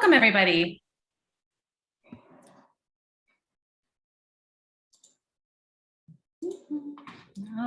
Welcome, everybody.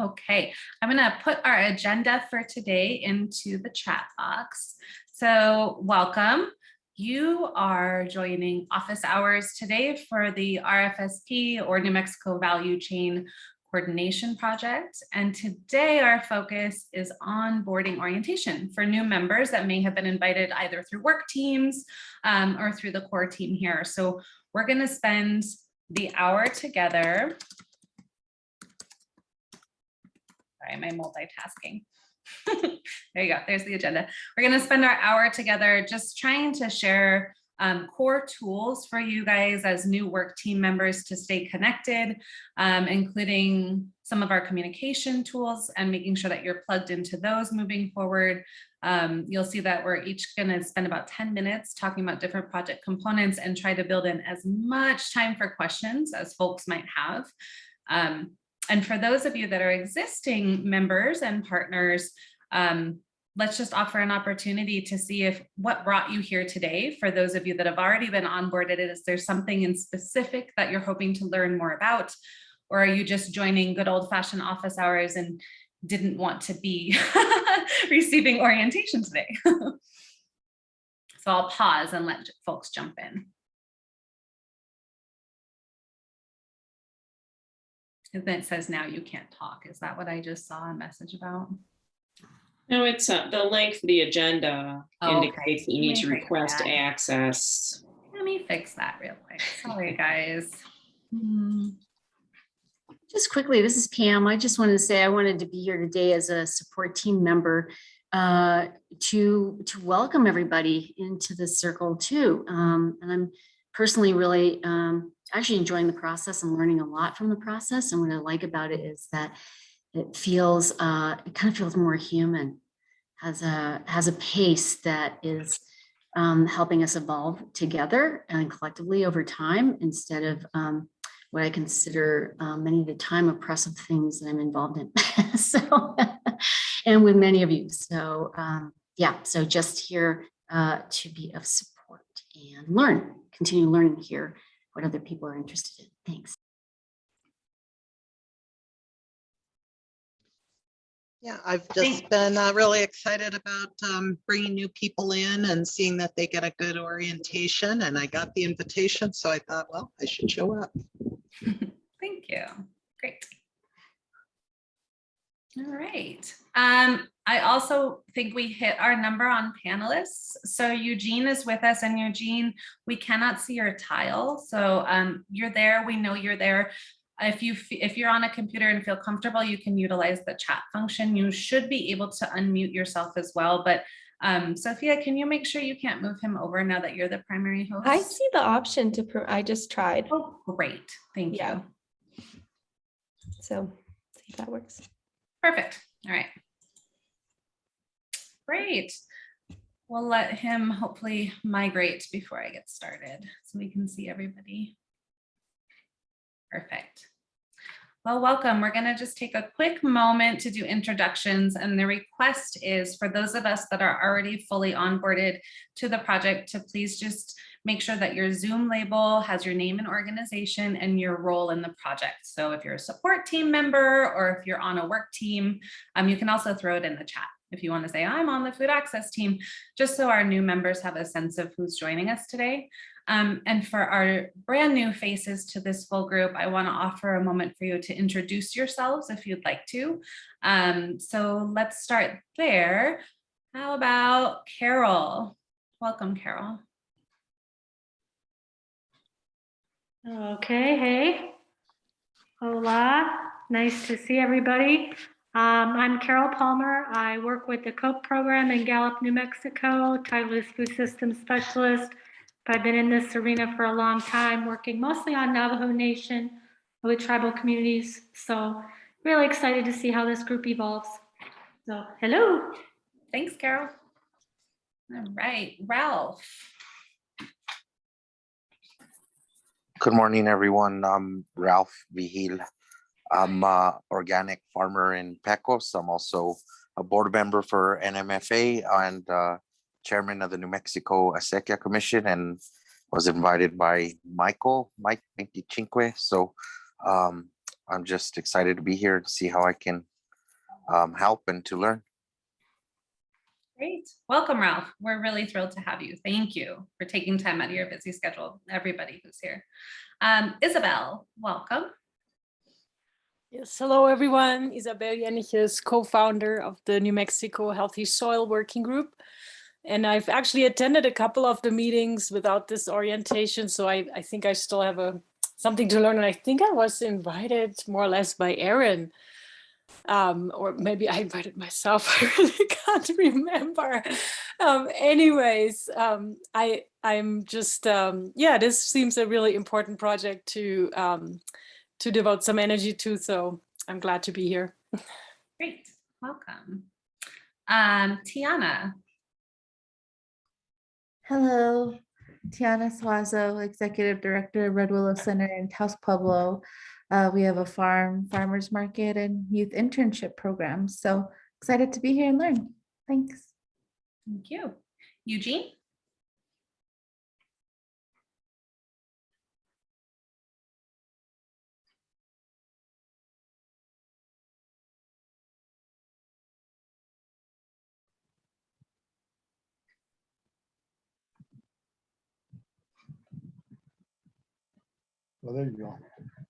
Okay, I'm going to put our agenda for today into the chat box. So welcome. You are joining office hours today for the RFSP, or New Mexico Value Chain Coordination Project. And today our focus is onboarding orientation for new members that may have been invited either through work teams or through the core team here. So we're going to spend the hour together. Sorry, am I multitasking? There you go. There's the agenda. We're going to spend our hour together just trying to share core tools for you guys as new work team members to stay connected, including some of our communication tools and making sure that you're plugged into those moving forward. You'll see that we're each going to spend about 10 minutes talking about different project components and try to build in as much time for questions as folks might have. And for those of you that are existing members and partners, let's just offer an opportunity to see if what brought you here today. For those of you that have already been onboarded, is there something in specific that you're hoping to learn more about? Or are you just joining good old-fashioned office hours and didn't want to be receiving orientation today? So I'll pause and let folks jump in. And then it says now you can't talk. Is that what I just saw a message about? No, it's the link for the agenda indicates that you need to request access. Let me fix that real quick. Sorry, guys. Just quickly, this is Pam. I just wanted to say I wanted to be here today as a support team member to welcome everybody into the circle too. And I'm personally really actually enjoying the process and learning a lot from the process. And what I like about it is that it feels, it kind of feels more human, has a pace that is helping us evolve together and collectively over time, instead of what I consider many of the time oppressive things that I'm involved in. So, and with many of you. So yeah, so just here to be of support and continue learning here what other people are interested in. Thanks. Yeah, I've just been really excited about bringing new people in and seeing that they get a good orientation. And I got the invitation, so I thought, well, I should show up. Thank you. Great. All right. I also think we hit our number on panelists. So Eugene is with us, and Eugene, we cannot see your tile. So you're there. We know you're there. If you're on a computer and feel comfortable, you can utilize the chat function. You should be able to unmute yourself as well. But Sophia, can you make sure you can't move him over now that you're the primary host? I see the option to, I just tried. Oh, great. Thank you. So see if that works. Perfect. All right. Great. We'll let him hopefully migrate before I get started so we can see everybody. Perfect. Well, welcome. We're going to just take a quick moment to do introductions, and the request is for those of us that are already fully onboarded to the project to please just make sure that your Zoom label has your name and organization and your role in the project. So if you're a support team member or if you're on a work team, you can also throw it in the chat if you want to say I'm on the food access team, just so our new members have a sense of who's joining us today. And for our brand new faces to this full group, I want to offer a moment for you to introduce yourselves if you'd like to. So let's start there. How about Carol? Welcome, Carol. Okay, hey. Hola, nice to see everybody. I'm Carol Palmer. I work with the COPE program in Gallup, New Mexico, titled as Food Systems Specialist. I've been in this arena for a long time, working mostly on Navajo Nation with tribal communities. So really excited to see how this group evolves. So hello. Thanks, Carol. All right, Ralph. Good morning, everyone. I'm Ralph Vigil. I'm an organic farmer in Pecos. I'm also a board member for NMFA and chairman of the New Mexico Acequia Commission and was invited by Mike 25. So I'm just excited to be here to see how I can help and to learn. Great. Welcome, Ralph. We're really thrilled to have you. Thank you for taking time out of your busy schedule, everybody who's here. Isabel, welcome. Yes, hello everyone. Isabel Jeniches, co-founder of the New Mexico Healthy Soil Working Group. And I've actually attended a couple of the meetings without this orientation, so I think I still have something to learn. And I think I was invited more or less by Erin, or maybe I invited myself. I really can't remember. I'm just, this seems a really important project to devote some energy to, so I'm glad to be here. Great, welcome. Tiana. Hello, Tiana Suazo, Executive Director of Red Willow Center in Taos Pueblo. We have a farmers market and youth internship program. So excited to be here and learn. Thanks. Thank you. Eugene? Well, there you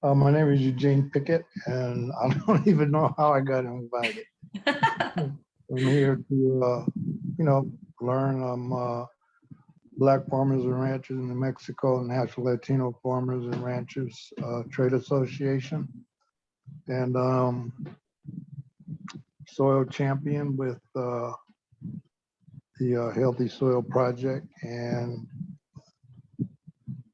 go. My name is Eugene Pickett, and I don't even know how I got invited. I'm here to, learn. I'm Black Farmers and Ranchers in New Mexico, National Latino Farmers and Ranchers Trade Association, and soil champion with the Healthy Soil Project and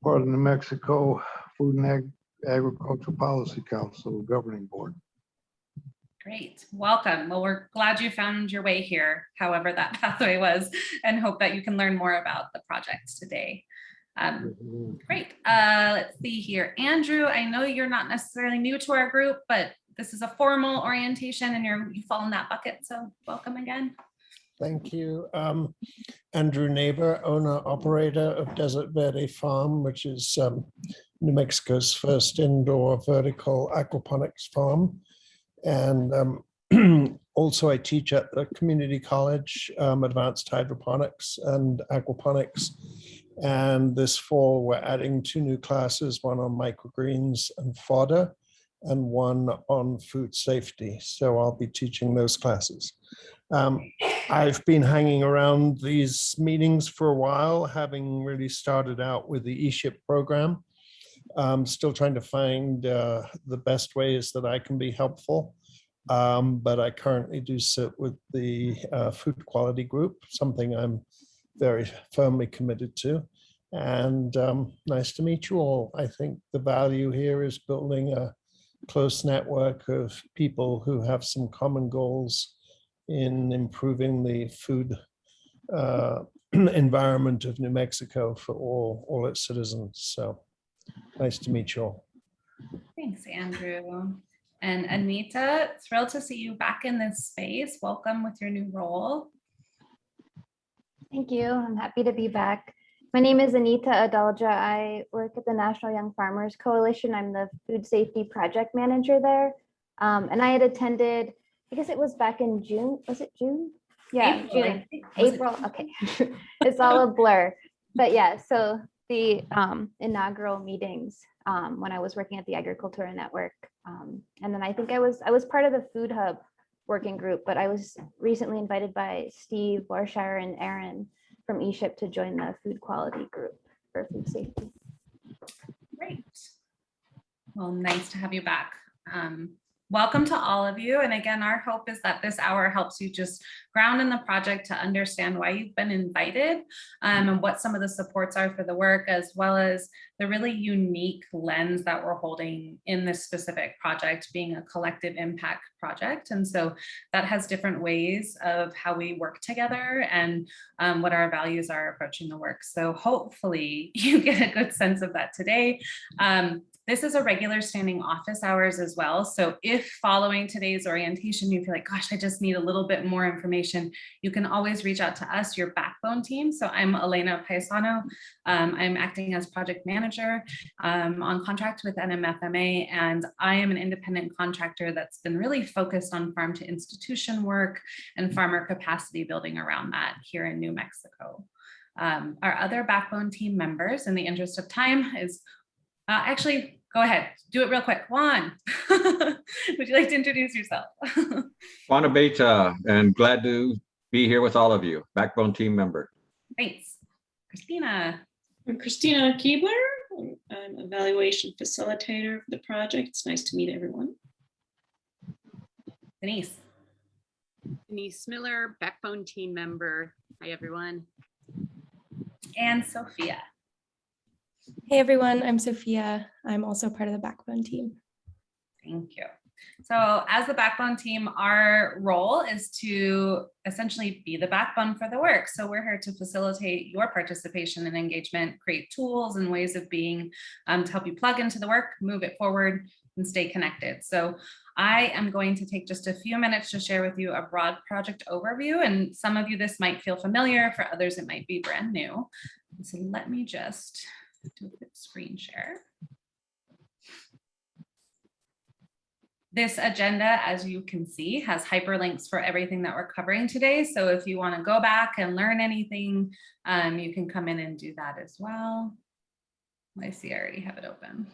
part of the New Mexico Food and Agricultural Policy Council Governing Board. Great, welcome. Well, we're glad you found your way here, however that pathway was, and hope that you can learn more about the project today. Great, let's see here. Andrew, I know you're not necessarily new to our group, but this is a formal orientation and you fall in that bucket, so welcome again. Thank you. Andrew Neighbor, owner operator of Desert Verde Farm, which is New Mexico's first indoor vertical aquaponics farm. And also I teach at the community college, advanced hydroponics and aquaponics. And this fall, we're adding 2 new classes, one on microgreens and fodder, and one on food safety. So I'll be teaching those classes. I've been hanging around these meetings for a while, having really started out with the eShip program. Still trying to find the best ways that I can be helpful. But I currently do sit with the food quality group, something I'm very firmly committed to. And nice to meet you all. I think the value here is building a close network of people who have some common goals in improving the food environment of New Mexico for all its citizens. So nice to meet you all. Thanks, Andrew. And Anita, thrilled to see you back in this space. Welcome with your new role. Thank you. I'm happy to be back. My name is Anita Adalja. I work at the National Young Farmers Coalition. I'm the food safety project manager there. And I had attended, I guess it was back in June. Was it June? Yeah, June. April. Okay. It's all a blur. But yeah, so the inaugural meetings when I was working at the Agricultura Network. And then I think I was part of the Food Hub working group, but I was recently invited by Steve Warshire and Aaron from eShip to join the food quality group for food safety. Great. Well, nice to have you back. Welcome to all of you. And again, our hope is that this hour helps you just ground in the project to understand why you've been invited and what some of the supports are for the work, as well as the really unique lens that we're holding in this specific project being a collective impact project. And so that has different ways of how we work together and what our values are approaching the work. So hopefully you get a good sense of that today. This is a regular standing office hours as well. So if following today's orientation, you feel like, gosh, I just need a little bit more information, you can always reach out to us, your backbone team. So I'm Elena Paisano. I'm acting as project manager on contract with NMFMA, and I am an independent contractor that's been really focused on farm to institution work and farmer capacity building around that here in New Mexico. Our other backbone team members, in the interest of time, is actually, go ahead, do it real quick. Juan, would you like to introduce yourself? Juan Abeta, and glad to be here with all of you, backbone team member. Thanks. Christina. I'm Christina Keebler. I'm evaluation facilitator for the project. It's nice to meet everyone. Denise. Denise Miller, backbone team member. Hi, everyone. And Sophia. Hey everyone, I'm Sophia. I'm also part of the backbone team. Thank you. So as the backbone team, our role is to essentially be the backbone for the work. So we're here to facilitate your participation and engagement, create tools and ways of being to help you plug into the work, move it forward, and stay connected. So I am going to take just a few minutes to share with you a broad project overview. And some of you, this might feel familiar. For others, it might be brand new. So let me just do a quick screen share. This agenda, as you can see, has hyperlinks for everything that we're covering today. So if you want to go back and learn anything, you can come in and do that as well. I see I already have it open.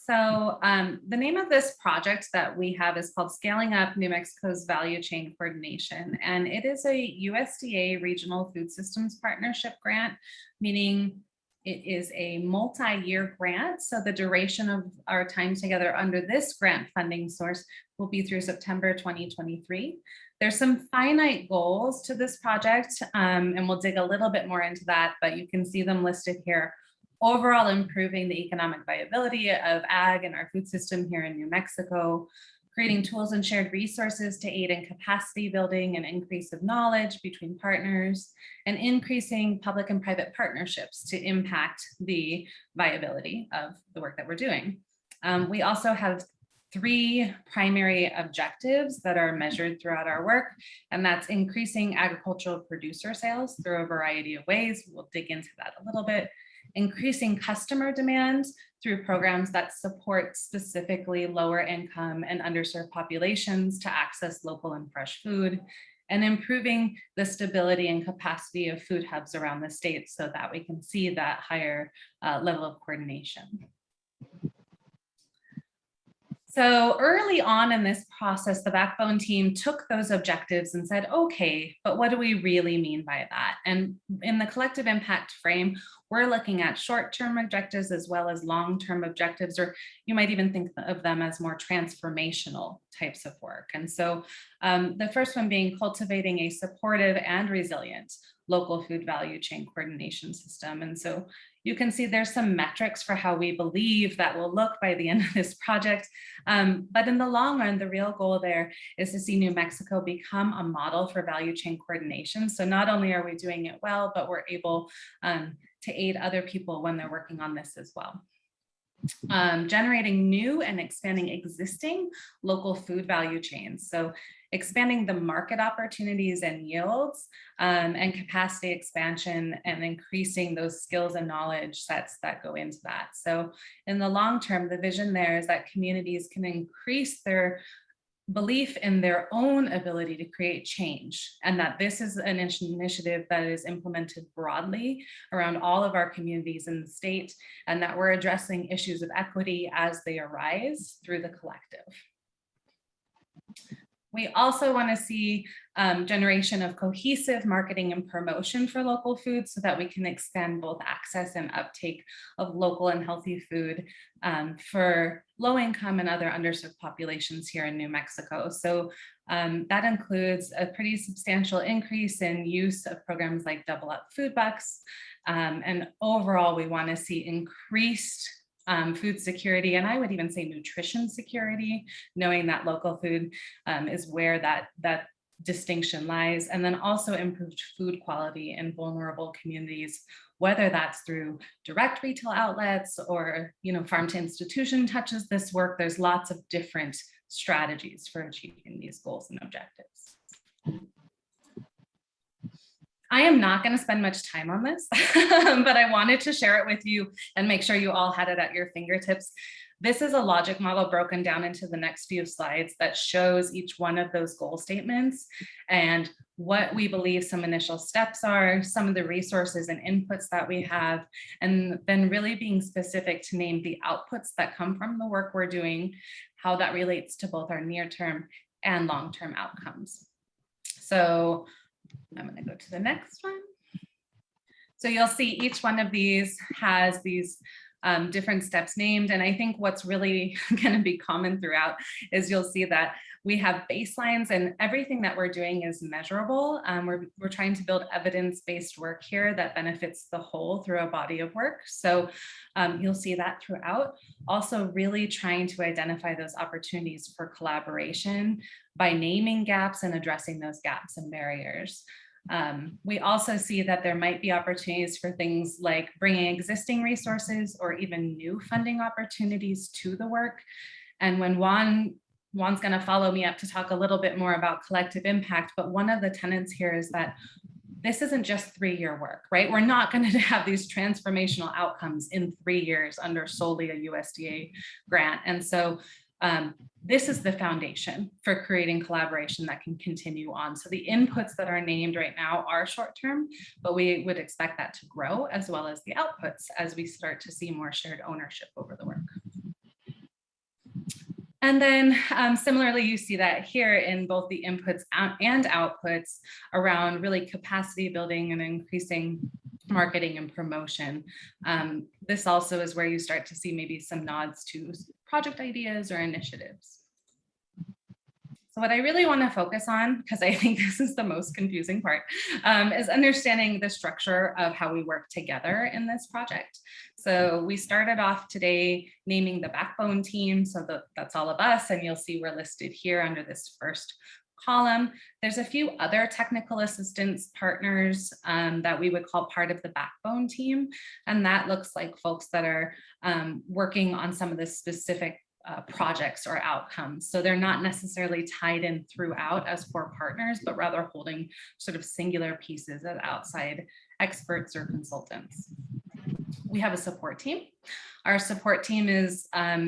So the name of this project that we have is called Scaling Up New Mexico's Value Chain Coordination. And it is a USDA Regional Food Systems Partnership grant, meaning it is a multi-year grant. So the duration of our time together under this grant funding source will be through September 2023. There's some finite goals to this project, and we'll dig a little bit more into that, but you can see them listed here. Overall, improving the economic viability of ag and our food system here in New Mexico, creating tools and shared resources to aid in capacity building and increase of knowledge between partners, and increasing public and private partnerships to impact the viability of the work that we're doing. We also have 3 primary objectives that are measured throughout our work, and that's increasing agricultural producer sales through a variety of ways. We'll dig into that a little bit. Increasing customer demand through programs that support specifically lower income and underserved populations to access local and fresh food, and improving the stability and capacity of food hubs around the state so that we can see that higher level of coordination. So early on in this process, the backbone team took those objectives and said, okay, but what do we really mean by that? And in the collective impact frame, we're looking at short-term objectives as well as long-term objectives, or you might even think of them as more transformational types of work. And so the first one being cultivating a supportive and resilient local food value chain coordination system. And so you can see there's some metrics for how we believe that will look by the end of this project. But in the long run, the real goal there is to see New Mexico become a model for value chain coordination. So not only are we doing it well, but we're able to aid other people when they're working on this as well. Generating new and expanding existing local food value chains. So expanding the market opportunities and yields and capacity expansion and increasing those skills and knowledge sets that go into that. So in the long term, the vision there is that communities can increase their belief in their own ability to create change, and that this is an initiative that is implemented broadly around all of our communities in the state, and that we're addressing issues of equity as they arise through the collective. We also want to see generation of cohesive marketing and promotion for local food so that we can expand both access and uptake of local and healthy food for low income and other underserved populations here in New Mexico. So that includes a pretty substantial increase in use of programs like Double Up Food Bucks. And overall, we want to see increased food security, and I would even say nutrition security, knowing that local food is where that distinction lies, and then also improved food quality in vulnerable communities, whether that's through direct retail outlets or, farm to institution touches this work. There's lots of different strategies for achieving these goals and objectives. I am not going to spend much time on this, but I wanted to share it with you and make sure you all had it at your fingertips. This is a logic model broken down into the next few slides that shows each one of those goal statements and what we believe some initial steps are, some of the resources and inputs that we have, and then really being specific to name the outputs that come from the work we're doing, how that relates to both our near-term and long-term outcomes. So I'm going to go to the next one. So you'll see each one of these has these different steps named. And I think what's really going to be common throughout is you'll see that we have baselines and everything that we're doing is measurable. We're trying to build evidence-based work here that benefits the whole through a body of work. So you'll see that throughout. Also really trying to identify those opportunities for collaboration by naming gaps and addressing those gaps and barriers. We also see that there might be opportunities for things like bringing existing resources or even new funding opportunities to the work. And when Juan's going to follow me up to talk a little bit more about collective impact, but one of the tenets here is that this isn't just 3-year work, right? We're not going to have these transformational outcomes in 3 years under solely a USDA grant. And so this is the foundation for creating collaboration that can continue on. So the inputs that are named right now are short-term, but we would expect that to grow as well as the outputs as we start to see more shared ownership over the work. And then similarly, you see that here in both the inputs and outputs around really capacity building and increasing marketing and promotion. This also is where you start to see maybe some nods to project ideas or initiatives. So what I really want to focus on, because I think this is the most confusing part, is understanding the structure of how we work together in this project. So we started off today naming the backbone team. So that's all of us. And you'll see we're listed here under this first column. There's a few other technical assistance partners that we would call part of the backbone team. And that looks like folks that are working on some of the specific projects or outcomes. So they're not necessarily tied in throughout as core partners, but rather holding sort of singular pieces as outside experts or consultants. We have a support team. Our support team is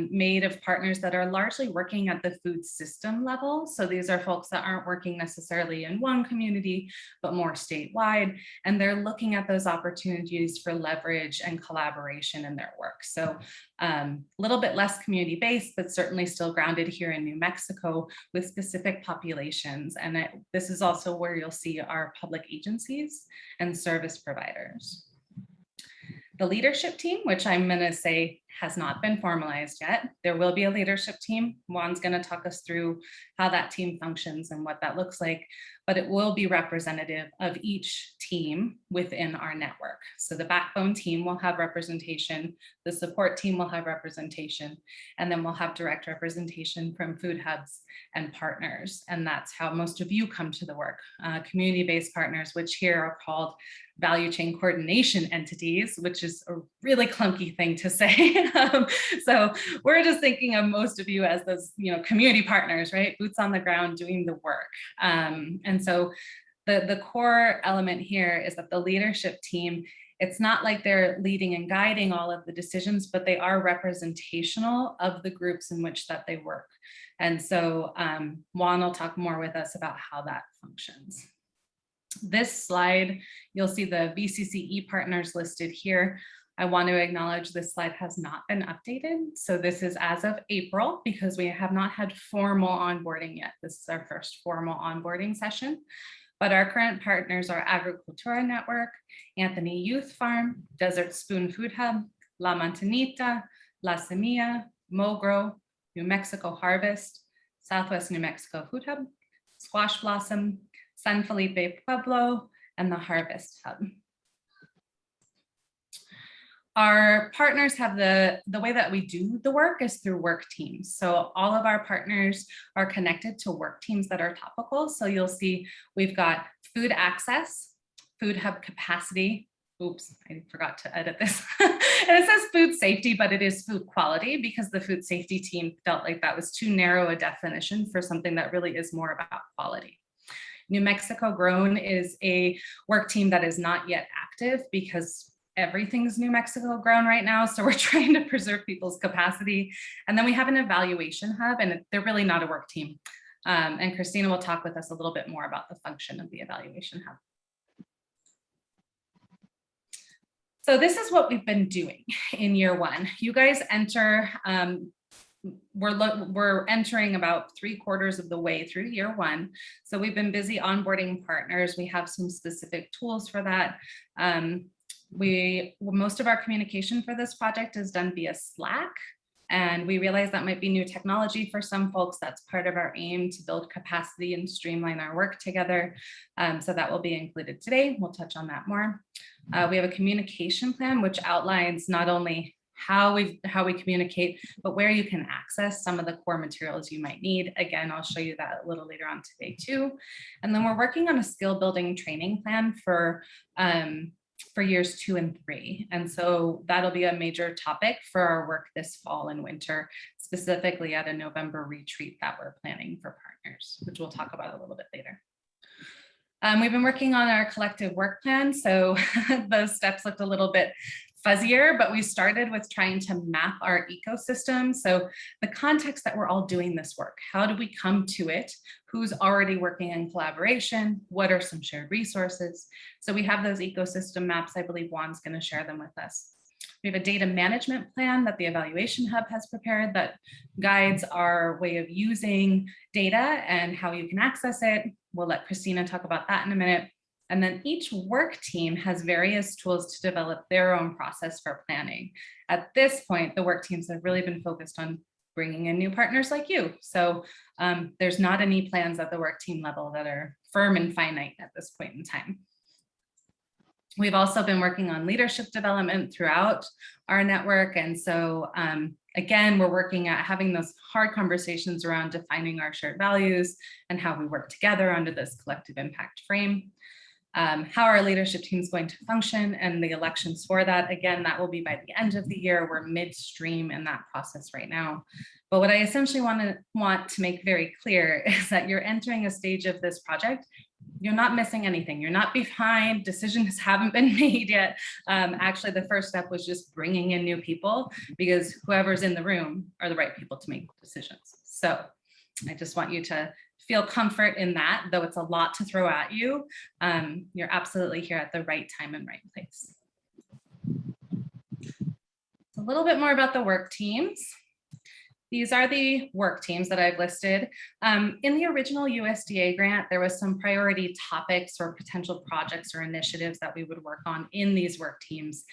made of partners that are largely working at the food system level. So these are folks that aren't working necessarily in one community, but more statewide. And they're looking at those opportunities for leverage and collaboration in their work. So a little bit less community-based, but certainly still grounded here in New Mexico with specific populations. And this is also where you'll see our public agencies and service providers. The leadership team, which I'm going to say has not been formalized yet. There will be a leadership team. Juan's going to talk us through how that team functions and what that looks like, but it will be representative of each team within our network. So the backbone team will have representation, the support team will have representation, and then we'll have direct representation from food hubs and partners. And that's how most of you come to the work. Community-based partners, which here are called value chain coordination entities, which is a really clunky thing to say. So we're just thinking of most of you as those, community partners, right? Boots on the ground doing the work. And so the core element here is that the leadership team, it's not like they're leading and guiding all of the decisions, but they are representational of the groups in which that they work. And so Juan will talk more with us about how that functions. This slide, you'll see the Vcce Partners listed here. I want to acknowledge this slide has not been updated. So this is as of April because we have not had formal onboarding yet. This is our first formal onboarding session. But our current partners are Agricultura Network, Anthony Youth Farm, Desert Spoon Food Hub, La Montanita, La Semilla, Mogro, New Mexico Harvest, Southwest New Mexico Food Hub, Squash Blossom, San Felipe Pueblo, and the Harvest Hub. Our partners have the way that we do the work is through work teams. So all of our partners are connected to work teams that are topical. So you'll see we've got food access, food hub capacity. Oops, I forgot to edit this. And it says food safety, but it is food quality because the food safety team felt like that was too narrow a definition for something that really is more about quality. New Mexico Grown is a work team that is not yet active because everything's New Mexico grown right now. So we're trying to preserve people's capacity. And then we have an evaluation hub, and they're really not a work team. And Christina will talk with us a little bit more about the function of the evaluation hub. So this is what we've been doing in year one. You guys enter, we're entering about 3/4 of the way through year one. So we've been busy onboarding partners. We have some specific tools for that. Most of our communication for this project is done via Slack, and we realize that might be new technology for some folks. That's part of our aim to build capacity and streamline our work together. So that will be included today. We'll touch on that more. We have a communication plan which outlines not only how we communicate, but where you can access some of the core materials you might need. Again, I'll show you that a little later on today too. And then we're working on a skill building training plan for years 2 and 3. And so that'll be a major topic for our work this fall and winter, specifically at a November retreat that we're planning for partners, which we'll talk about a little bit later. We've been working on our collective work plan. So those steps looked a little bit fuzzier, but we started with trying to map our ecosystem. So the context that we're all doing this work, how do we come to it? Who's already working in collaboration? What are some shared resources? So we have those ecosystem maps. I believe Juan's going to share them with us. We have a data management plan that the Evaluation Hub has prepared that guides our way of using data and how you can access it. We'll let Christina talk about that in a minute. And then each work team has various tools to develop their own process for planning. At this point, the work teams have really been focused on bringing in new partners like you. So there's not any plans at the work team level that are firm and finite at this point in time. We've also been working on leadership development throughout our network. And so again, we're working at having those hard conversations around defining our shared values and how we work together under this collective impact frame. How our leadership team is going to function and the elections for that. Again, that will be by the end of the year. We're midstream in that process right now. But what I essentially want to make very clear is that you're entering a stage of this project. You're not missing anything. You're not behind. Decisions haven't been made yet. Actually, the first step was just bringing in new people because whoever's in the room are the right people to make decisions. So I just want you to feel comfort in that, though it's a lot to throw at you. You're absolutely here at the right time and right place. A little bit more about the work teams. These are the work teams that I've listed. In the original USDA grant, there was some priority topics or potential projects or initiatives that we would work on in these work teams.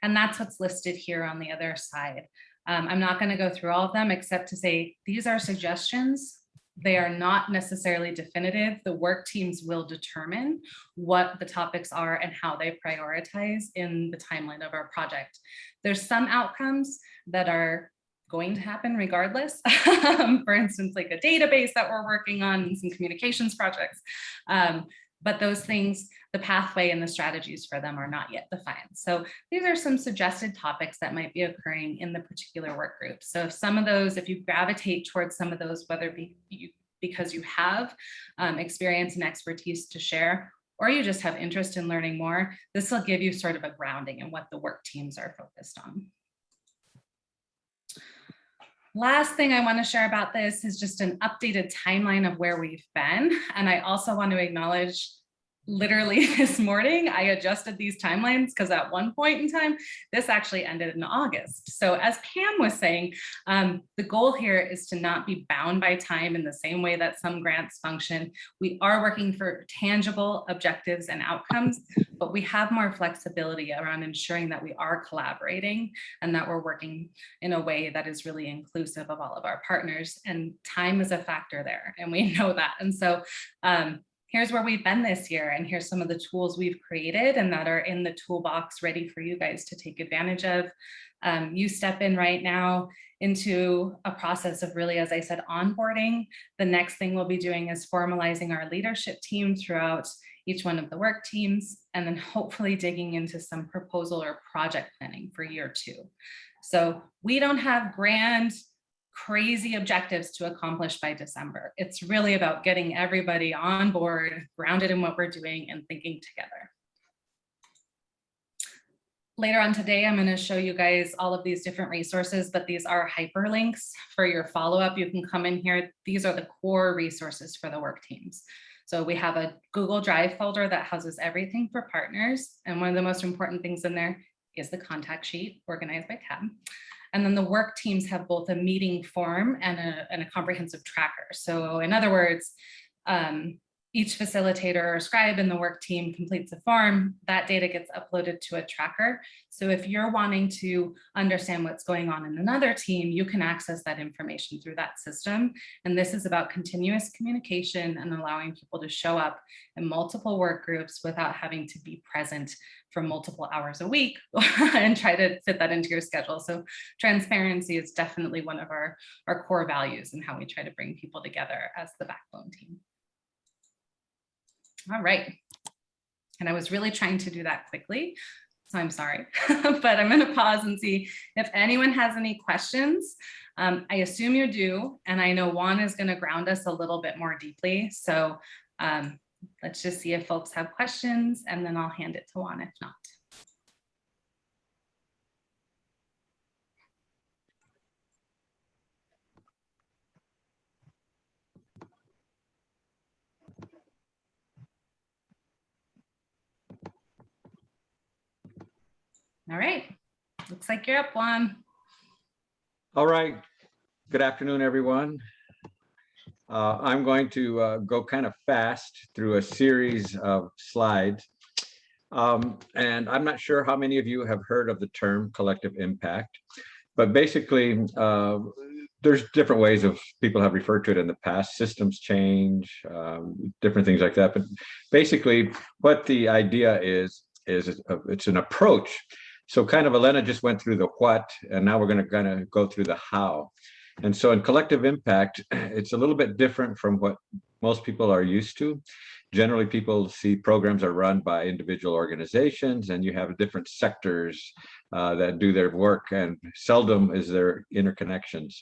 And that's what's listed here on the other side. I'm not going to go through all of them except to say these are suggestions. They are not necessarily definitive. The work teams will determine what the topics are and how they prioritize in the timeline of our project. There's some outcomes that are going to happen regardless. For instance, like a database that we're working on and some communications projects. But those things, the pathway and the strategies for them are not yet defined. So these are some suggested topics that might be occurring in the particular work group. So if some of those, if you gravitate towards some of those, whether it be because you have experience and expertise to share, or you just have interest in learning more, this will give you sort of a grounding in what the work teams are focused on. Last thing I want to share about this is just an updated timeline of where we've been. And I also want to acknowledge literally this morning, I adjusted these timelines because at one point in time, this actually ended in August. So as Pam was saying, the goal here is to not be bound by time in the same way that some grants function. We are working for tangible objectives and outcomes, but we have more flexibility around ensuring that we are collaborating and that we're working in a way that is really inclusive of all of our partners. And time is a factor there, and we know that. And so here's where we've been this year, and here's some of the tools we've created and that are in the toolbox ready for you guys to take advantage of. You step in right now into a process of really, as I said, onboarding. The next thing we'll be doing is formalizing our leadership team throughout each one of the work teams, and then hopefully digging into some proposal or project planning for year 2. So we don't have grand, crazy objectives to accomplish by December. It's really about getting everybody on board, grounded in what we're doing, and thinking together. Later on today, I'm going to show you guys all of these different resources, but these are hyperlinks for your follow-up. You can come in here. These are the core resources for the work teams. So we have a Google Drive folder that houses everything for partners. And one of the most important things in there is the contact sheet organized by tab. And then the work teams have both a meeting form and a comprehensive tracker. So in other words, each facilitator or scribe in the work team completes a form. That data gets uploaded to a tracker. So if you're wanting to understand what's going on in another team, you can access that information through that system. And this is about continuous communication and allowing people to show up in multiple work groups without having to be present for multiple hours a week and try to fit that into your schedule. So transparency is definitely one of our core values and how we try to bring people together as the backbone team. All right. And I was really trying to do that quickly, so I'm sorry, but I'm going to pause and see if anyone has any questions. I assume you do, and I know Juan is going to ground us a little bit more deeply. So let's just see if folks have questions, and then I'll hand it to Juan if not. All right, looks like you're up, Juan. All right. Good afternoon, everyone. I'm going to go kind of fast through a series of slides. And I'm not sure how many of you have heard of the term collective impact, but basically, there's different ways of people have referred to it in the past. Systems change, different things like that. But basically, what the idea is it's an approach. So kind of Elena just went through the what, and now we're going to kind of go through the how. And so in collective impact, it's a little bit different from what most people are used to. Generally, people see programs are run by individual organizations, and you have different sectors that do their work, and seldom is there interconnections,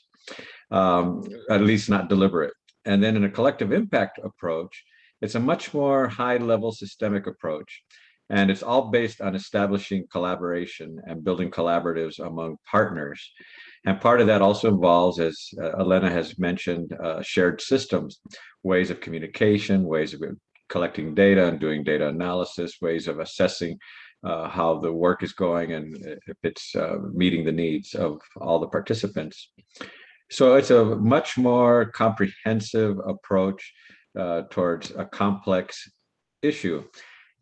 at least not deliberate. And then in a collective impact approach, it's a much more high-level systemic approach. And it's all based on establishing collaboration and building collaboratives among partners. And part of that also involves, as Elena has mentioned, shared systems, ways of communication, ways of collecting data and doing data analysis, ways of assessing how the work is going and if it's meeting the needs of all the participants. So it's a much more comprehensive approach towards a complex issue.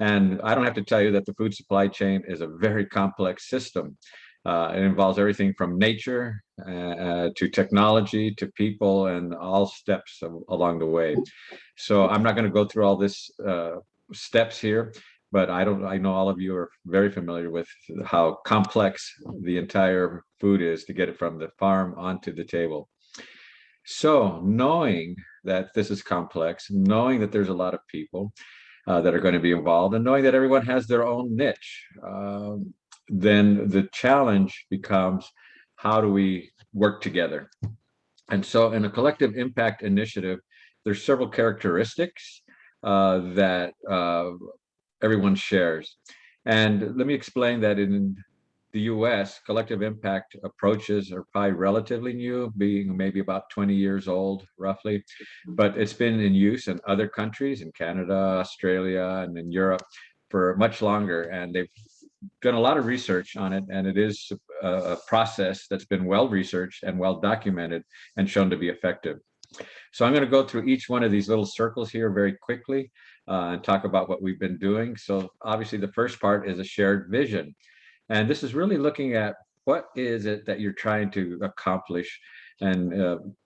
And I don't have to tell you that the food supply chain is a very complex system. It involves everything from nature to technology to people and all steps along the way. So I'm not going to go through all this steps here, but I know all of you are very familiar with how complex the entire food is to get it from the farm onto the table. So knowing that this is complex, knowing that there's a lot of people that are going to be involved, and knowing that everyone has their own niche, then the challenge becomes, how do we work together? And so in a collective impact initiative, there's several characteristics that everyone shares. And let me explain that in the US, collective impact approaches are probably relatively new, being maybe about 20 years old, roughly, but it's been in use in other countries, in Canada, Australia, and in Europe for much longer. And they've done a lot of research on it, and it is a process that's been well researched and well documented and shown to be effective. So I'm going to go through each one of these little circles here very quickly and talk about what we've been doing. So obviously the first part is a shared vision. And this is really looking at what is it that you're trying to accomplish, and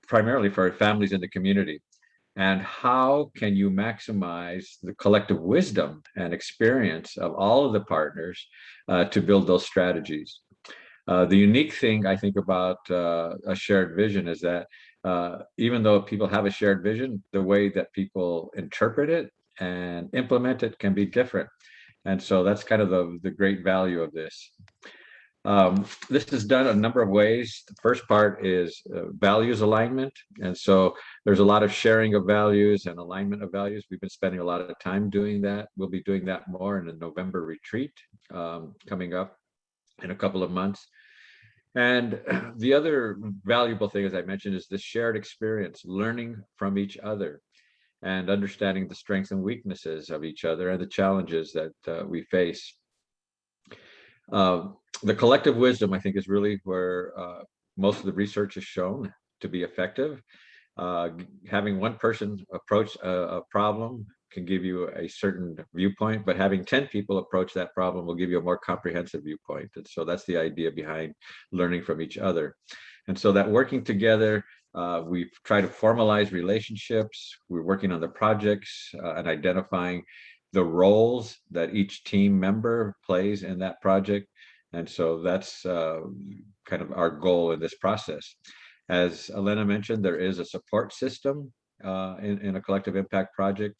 primarily for families in the community. And how can you maximize the collective wisdom and experience of all of the partners to build those strategies? The unique thing I think about a shared vision is that even though people have a shared vision, the way that people interpret it and implement it can be different. And so that's kind of the great value of this. This is done a number of ways. The first part is values alignment. And so there's a lot of sharing of values and alignment of values. We've been spending a lot of time doing that. We'll be doing that more in a November retreat coming up in a couple of months. And the other valuable thing, as I mentioned, is the shared experience, learning from each other and understanding the strengths and weaknesses of each other and the challenges that we face. The collective wisdom, I think, is really where most of the research is shown to be effective. Having one person approach a problem can give you a certain viewpoint, but having 10 people approach that problem will give you a more comprehensive viewpoint. And so that's the idea behind learning from each other. And so that working together, we've tried to formalize relationships. We're working on the projects and identifying the roles that each team member plays in that project. And so that's kind of our goal in this process. As Elena mentioned, there is a support system in a collective impact project.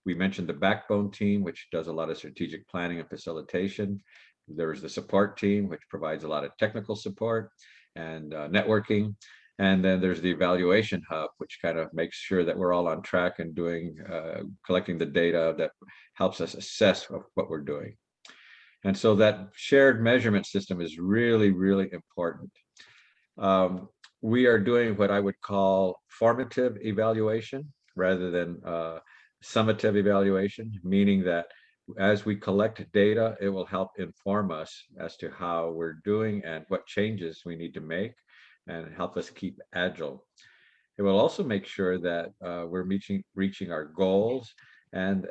We mentioned the backbone team, which does a lot of strategic planning and facilitation. There's the support team, which provides a lot of technical support and networking. And then there's the evaluation hub, which kind of makes sure that we're all on track and doing, collecting the data that helps us assess what we're doing. And so that shared measurement system is really, really important. We are doing what I would call formative evaluation rather than summative evaluation, meaning that as we collect data, it will help inform us as to how we're doing and what changes we need to make and help us keep agile. It will also make sure that we're reaching our goals and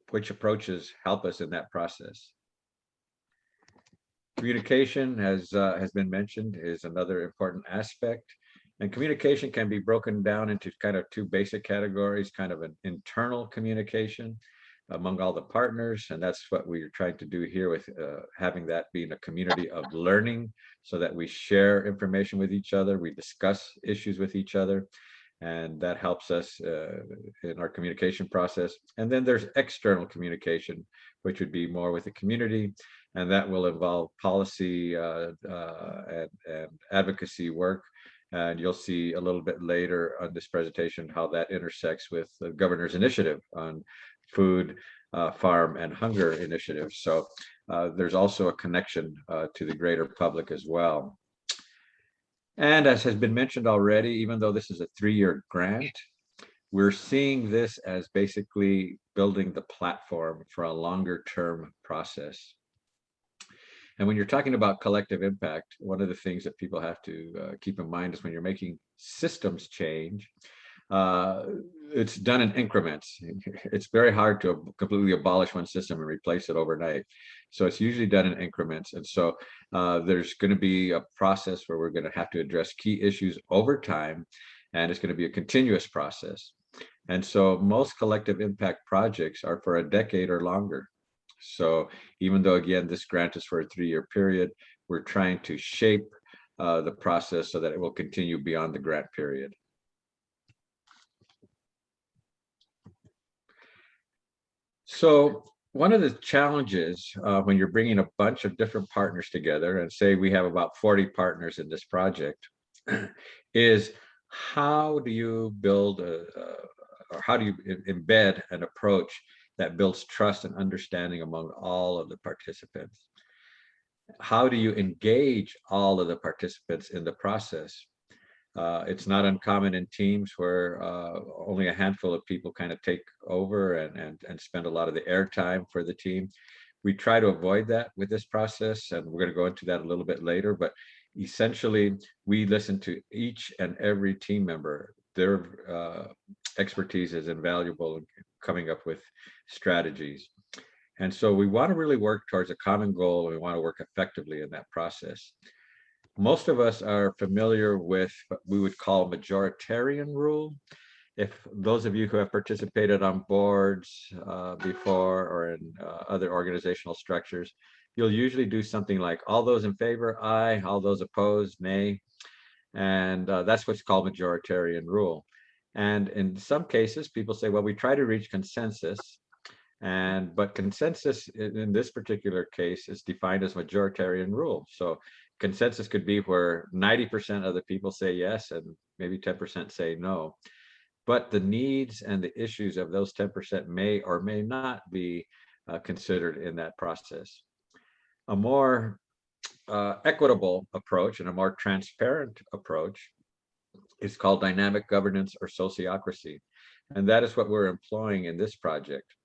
which approaches help us in that process. Communication, has been mentioned, is another important aspect. And communication can be broken down into kind of two basic categories, kind of an internal communication among all the partners. And that's what we're trying to do here with having that being a community of learning so that we share information with each other, we discuss issues with each other, and that helps us in our communication process. And then there's external communication, which would be more with the community, and that will involve policy and advocacy work. And you'll see a little bit later on this presentation how that intersects with the governor's initiative on food, farm, and hunger initiatives. So there's also a connection to the greater public as well. And as has been mentioned already, even though this is a 3-year grant, we're seeing this as basically building the platform for a longer term process. And when you're talking about collective impact, one of the things that people have to keep in mind is when you're making systems change, it's done in increments. It's very hard to completely abolish one system and replace it overnight. So it's usually done in increments. And so there's going to be a process where we're going to have to address key issues over time, and it's going to be a continuous process. And so most collective impact projects are for a decade or longer. So even though, again, this grant is for a 3-year period, we're trying to shape the process so that it will continue beyond the grant period. So one of the challenges when you're bringing a bunch of different partners together, and say we have about 40 partners in this project, is how do you build or how do you embed an approach that builds trust and understanding among all of the participants? How do you engage all of the participants in the process? It's not uncommon in teams where only a handful of people kind of take over and spend a lot of the airtime for the team. We try to avoid that with this process, and we're going to go into that a little bit later, but essentially we listen to each and every team member. Their expertise is invaluable in coming up with strategies. And so we want to really work towards a common goal, and we want to work effectively in that process. Most of us are familiar with what we would call Majoritarian Rule. if those of you who have participated on boards before or in other organizational structures, you'll usually do something like all those in favor, aye, all those opposed, nay. And that's what's called majoritarian rule. And in some cases, people say, well, we try to reach consensus. But consensus in this particular case is defined as majoritarian rule. So consensus could be where 90% of the people say yes and maybe 10% say no. But the needs and the issues of those 10% may or may not be considered in that process. A more equitable approach and a more transparent approach is called dynamic governance or sociocracy. And that is what we're employing in this project.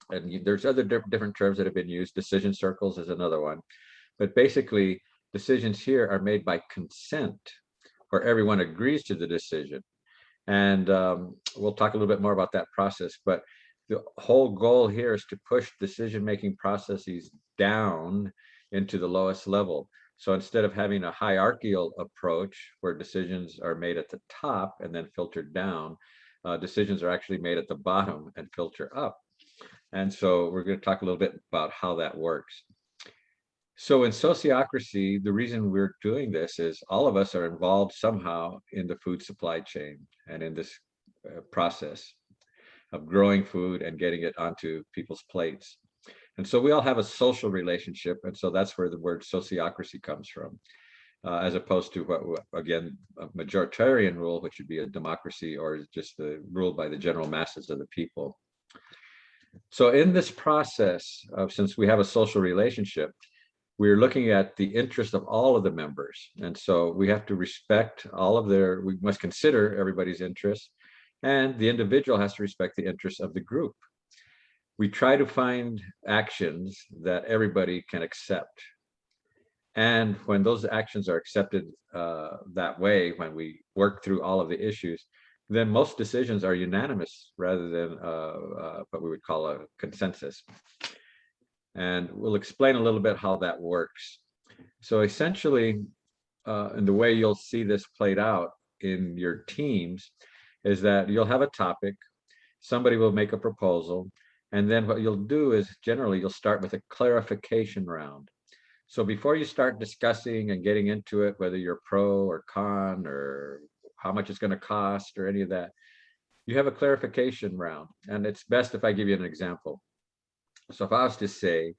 And there's other different terms that have been used. Decision circles is another one. But basically, decisions here are made by consent, where everyone agrees to the decision. And we'll talk a little bit more about that process. But the whole goal here is to push decision-making processes down into the lowest level. So instead of having a hierarchical approach where decisions are made at the top and then filtered down, decisions are actually made at the bottom and filter up. And so we're going to talk a little bit about how that works. So in sociocracy, the reason we're doing this is all of us are involved somehow in the food supply chain and in this process of growing food and getting it onto people's plates. And so we all have a social relationship. And so that's where the word sociocracy comes from, as opposed to what, again, a majoritarian rule, which would be a democracy or just ruled by the general masses of the people. So in this process of, since we have a social relationship, we're looking at the interest of all of the members. And so we have to respect all of we must consider everybody's interests, and the individual has to respect the interests of the group. We try to find actions that everybody can accept. And when those actions are accepted that way, when we work through all of the issues, then most decisions are unanimous rather than what we would call a consensus. And we'll explain a little bit how that works. So essentially, and the way you'll see this played out in your teams is that you'll have a topic, somebody will make a proposal, and then what you'll do is generally you'll start with a clarification round. So before you start discussing and getting into it, whether you're pro or con or how much it's going to cost or any of that, you have a clarification round. And it's best if I give you an example. So if I was to say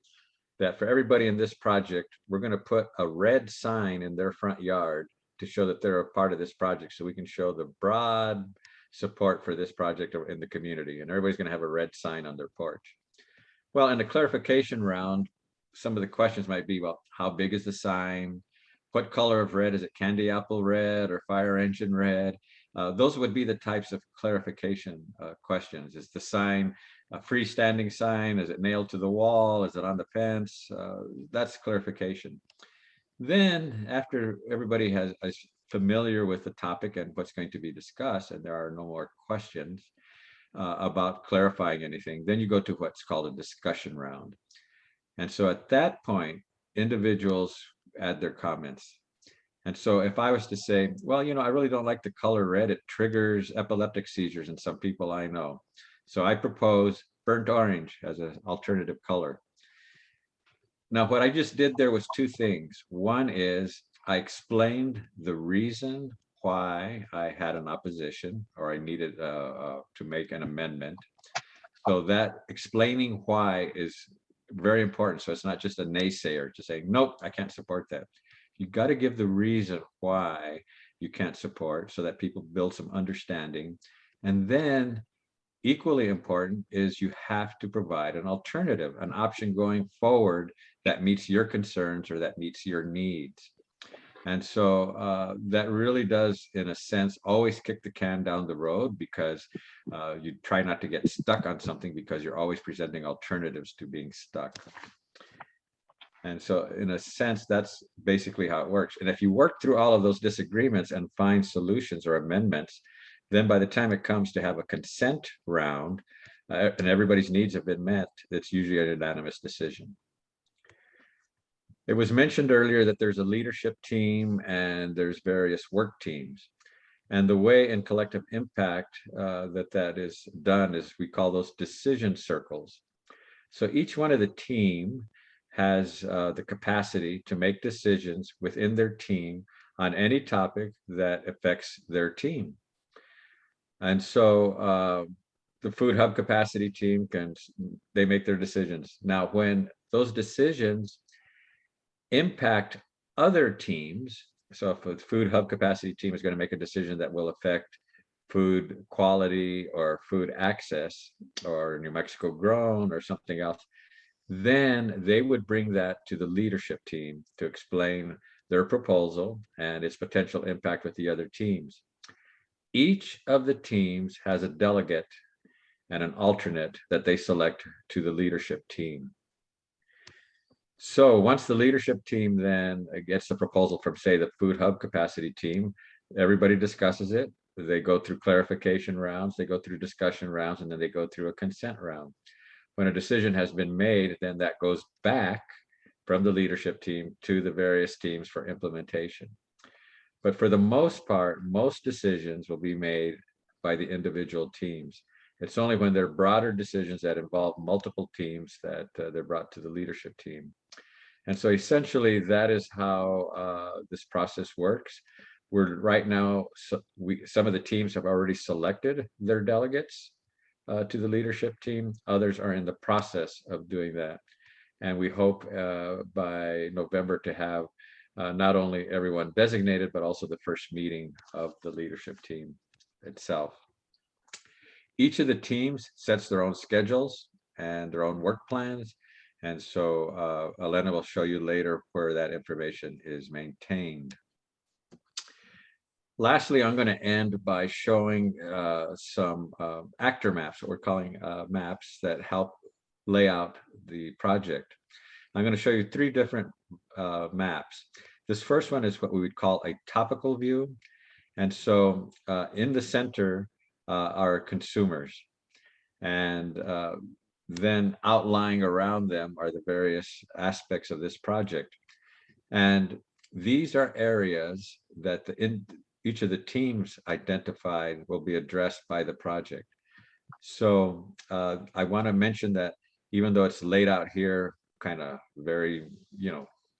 that for everybody in this project, we're going to put a red sign in their front yard to show that they're a part of this project, so we can show the broad support for this project in the community, and everybody's going to have a red sign on their porch. Well, in the clarification round, some of the questions might be, well, how big is the sign? What color of red? Is it candy apple red or fire engine red? Those would be the types of clarification questions. Is the sign a freestanding sign? Is it nailed to the wall? Is it on the fence? That's clarification. Then after everybody is familiar with the topic and what's going to be discussed, and there are no more questions about clarifying anything, then you go to what's called a discussion round. And so at that point, individuals add their comments. And so if I was to say, well, I really don't like the color red, it triggers epileptic seizures in some people I know. So I propose burnt orange as an alternative color. Now, what I just did there was two things. One is I explained the reason why I had an opposition or I needed to make an amendment. So that explaining why is very important. So it's not just a naysayer to say, nope, I can't support that. You got to give the reason why you can't support so that people build some understanding. And then equally important is you have to provide an alternative, an option going forward that meets your concerns or that meets your needs. And so that really does, in a sense, always kick the can down the road, because you try not to get stuck on something because you're always presenting alternatives to being stuck. And so in a sense, that's basically how it works. And if you work through all of those disagreements and find solutions or amendments, then by the time it comes to have a consent round and everybody's needs have been met, it's usually a unanimous decision. It was mentioned earlier that there's a leadership team and there's various work teams. And the way in collective impact that is done is we call those decision circles. So each one of the team has the capacity to make decisions within their team on any topic that affects their team. And so the food hub capacity team they make their decisions. Now, when those decisions impact other teams, so if a food hub capacity team is going to make a decision that will affect food quality or food access or New Mexico grown or something else, then they would bring that to the leadership team to explain their proposal and its potential impact with the other teams. Each of the teams has a delegate and an alternate that they select to the leadership team. So once the leadership team then gets the proposal from, say, the food hub capacity team, everybody discusses it. They go through clarification rounds, they go through discussion rounds, and then they go through a consent round. When a decision has been made, then that goes back from the leadership team to the various teams for implementation. But for the most part, most decisions will be made by the individual teams. It's only when there are broader decisions that involve multiple teams that they're brought to the leadership team. And so essentially that is how this process works. We're right now, some of the teams have already selected their delegates to the leadership team. Others are in the process of doing that. And we hope by November to have not only everyone designated, but also the first meeting of the leadership team itself. Each of the teams sets their own schedules and their own work plans. And so Elena will show you later where that information is maintained. Lastly, I'm going to end by showing some actor maps, what we're calling maps that help lay out the project. I'm going to show you three different maps. This first one is what we would call a topical view. And so in the center are consumers. And then outlying around them are the various aspects of this project. And these are areas that each of the teams identified will be addressed by the project. So I want to mention that even though it's laid out here kind of very,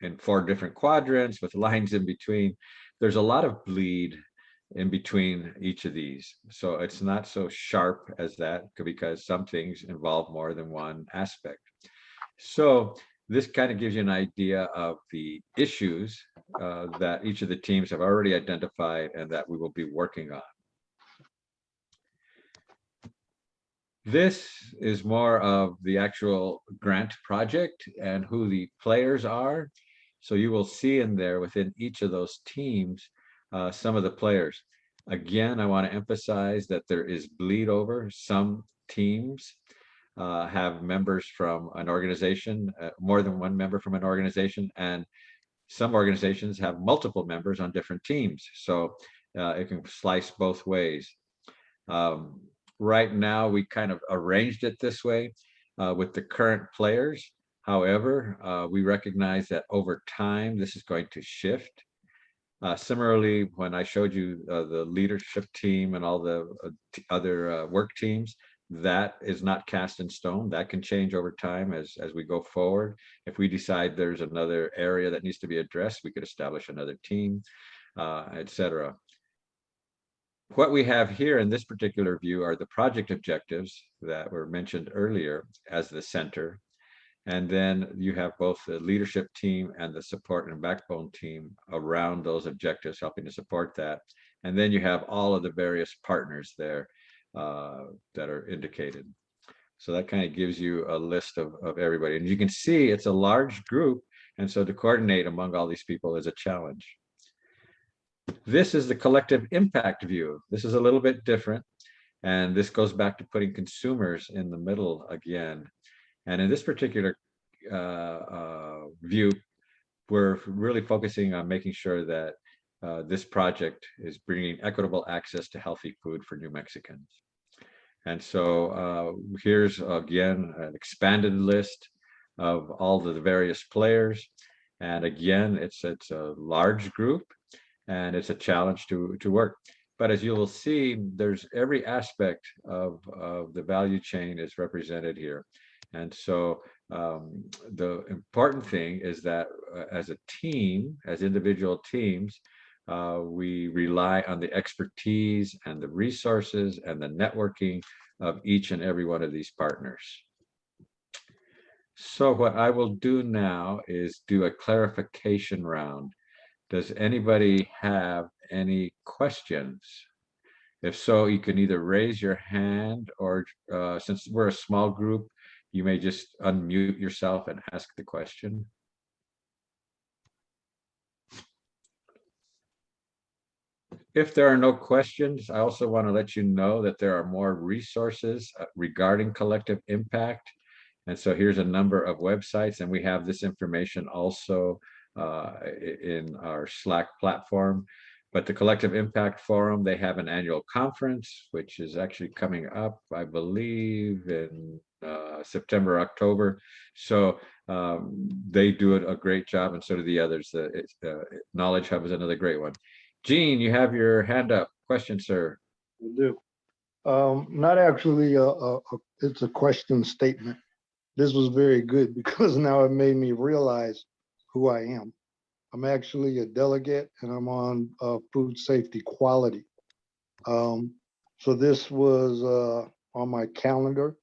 in 4 different quadrants with lines in between, there's a lot of bleed in between each of these. So it's not so sharp as that because some things involve more than one aspect. So this kind of gives you an idea of the issues that each of the teams have already identified and that we will be working on. This is more of the actual grant project and who the players are. So you will see in there within each of those teams some of the players. Again, I want to emphasize that there is bleed over. Some teams have members from an organization, more than one member from an organization, and some organizations have multiple members on different teams. So it can slice both ways. Right now, we kind of arranged it this way with the current players. However, we recognize that over time, this is going to shift. Similarly, when I showed you the leadership team and all the other work teams, that is not cast in stone. That can change over time as we go forward. If we decide there's another area that needs to be addressed, we could establish another team, etc. What we have here in this particular view are the project objectives that were mentioned earlier as the center. And then you have both the leadership team and the support and backbone team around those objectives, helping to support that. And then you have all of the various partners there that are indicated. So that kind of gives you a list of everybody. And you can see it's a large group. And so to coordinate among all these people is a challenge. This is the collective impact view. This is a little bit different. And this goes back to putting consumers in the middle again. And in this particular view, we're really focusing on making sure that this project is bringing equitable access to healthy food for New Mexicans. And so here's, again, an expanded list of all of the various players. And again, it's a large group and it's a challenge to work. But as you will see, there's every aspect of the value chain is represented here. And so the important thing is that as a team, as individual teams, we rely on the expertise and the resources and the networking of each and every one of these partners. So what I will do now is do a clarification round. Does anybody have any questions? If so, you can either raise your hand or since we're a small group, you may just unmute yourself and ask the question. If there are no questions, I also want to let you know that there are more resources regarding collective impact. And so here's a number of websites, and we have this information also in our Slack platform. But the Collective Impact Forum, they have an annual conference, which is actually coming up, I believe, in September, October. So they do a great job, and so do the others. Knowledge Hub is another great one. Gene, you have your hand up. Question, sir. I do. Not actually, it's a question statement. This was very good because now it made me realize who I am. I'm actually a delegate and I'm on food safety quality. So this was on my calendar,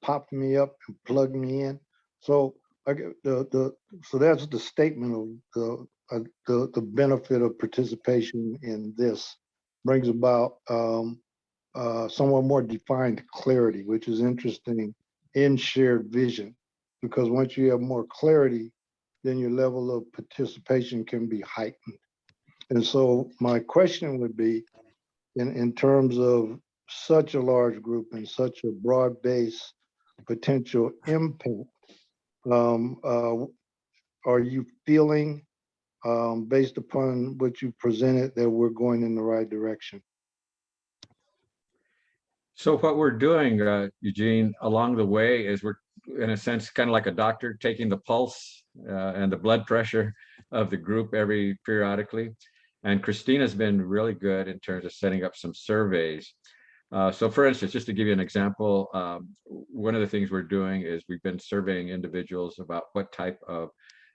popped me up and plugged me in. So I get so that's the statement of the benefit of participation in this brings about somewhat more defined clarity, which is interesting in shared vision, because once you have more clarity, then your level of participation can be heightened. And so my question would be, in terms of such a large group and such a broad-based potential impact, are you feeling, based upon what you presented, that we're going in the right direction? So what we're doing, Eugene, along the way is we're, in a sense, kind of like a doctor taking the pulse and the blood pressure of the group periodically. And Christina's been really good in terms of setting up some surveys. So for instance, just to give you an example, one of the things we're doing is we've been surveying individuals about what type of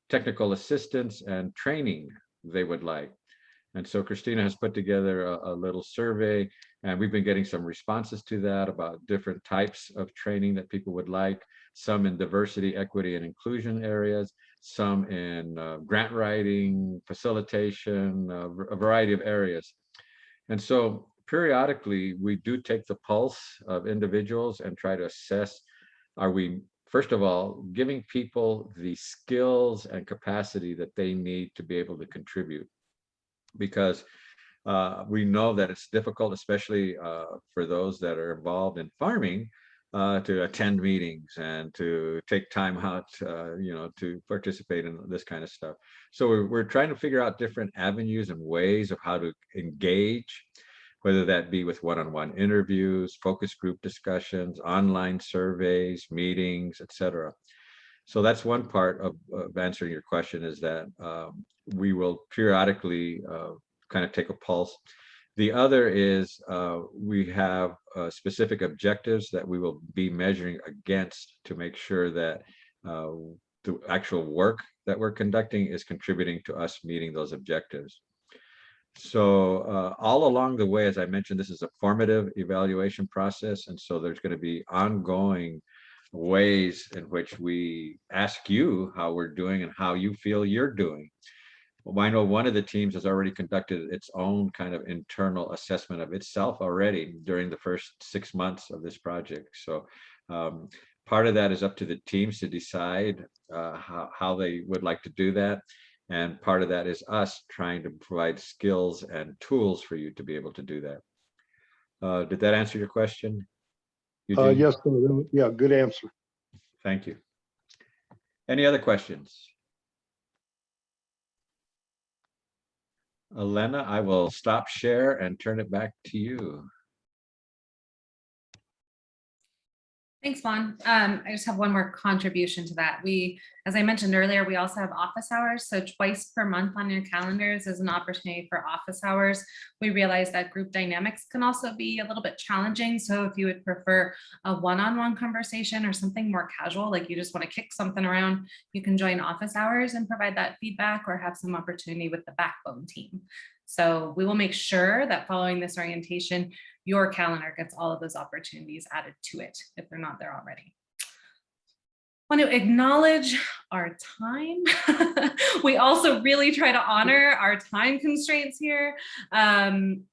technical assistance and training they would like. And so Christina has put together a little survey, and we've been getting some responses to that about different types of training that people would like, some in diversity, equity, and inclusion areas, some in grant writing, facilitation, a variety of areas. And so periodically, we do take the pulse of individuals and try to assess, are we, first of all, giving people the skills and capacity that they need to be able to contribute? Because we know that it's difficult, especially for those that are involved in farming, to attend meetings and to take time out, to participate in this kind of stuff. So we're trying to figure out different avenues and ways of how to engage, whether that be with one-on-one interviews, focus group discussions, online surveys, meetings, etc. So that's one part of answering your question, is that we will periodically kind of take a pulse. The other is we have specific objectives that we will be measuring against to make sure that the actual work that we're conducting is contributing to us meeting those objectives. So all along the way, as I mentioned, this is a formative evaluation process. And so there's going to be ongoing ways in which we ask you how we're doing and how you feel you're doing. Well, I know one of the teams has already conducted its own kind of internal assessment of itself already during the first 6 months of this project. So part of that is up to the teams to decide how they would like to do that. And part of that is us trying to provide skills and tools for you to be able to do that. Did that answer your question? Yes, yeah, good answer. Thank you. Any other questions? Elena, I will stop share and turn it back to you. Thanks, Juan. I just have one more contribution to that. As I mentioned earlier, we also have office hours. So twice per month on your calendars is an opportunity for office hours. We realize that group dynamics can also be a little bit challenging. So if you would prefer a one-on-one conversation or something more casual, like you just want to kick something around, you can join office hours and provide that feedback or have some opportunity with the backbone team. So we will make sure that following this orientation, your calendar gets all of those opportunities added to it if they're not there already. I want to acknowledge our time. We also really try to honor our time constraints here.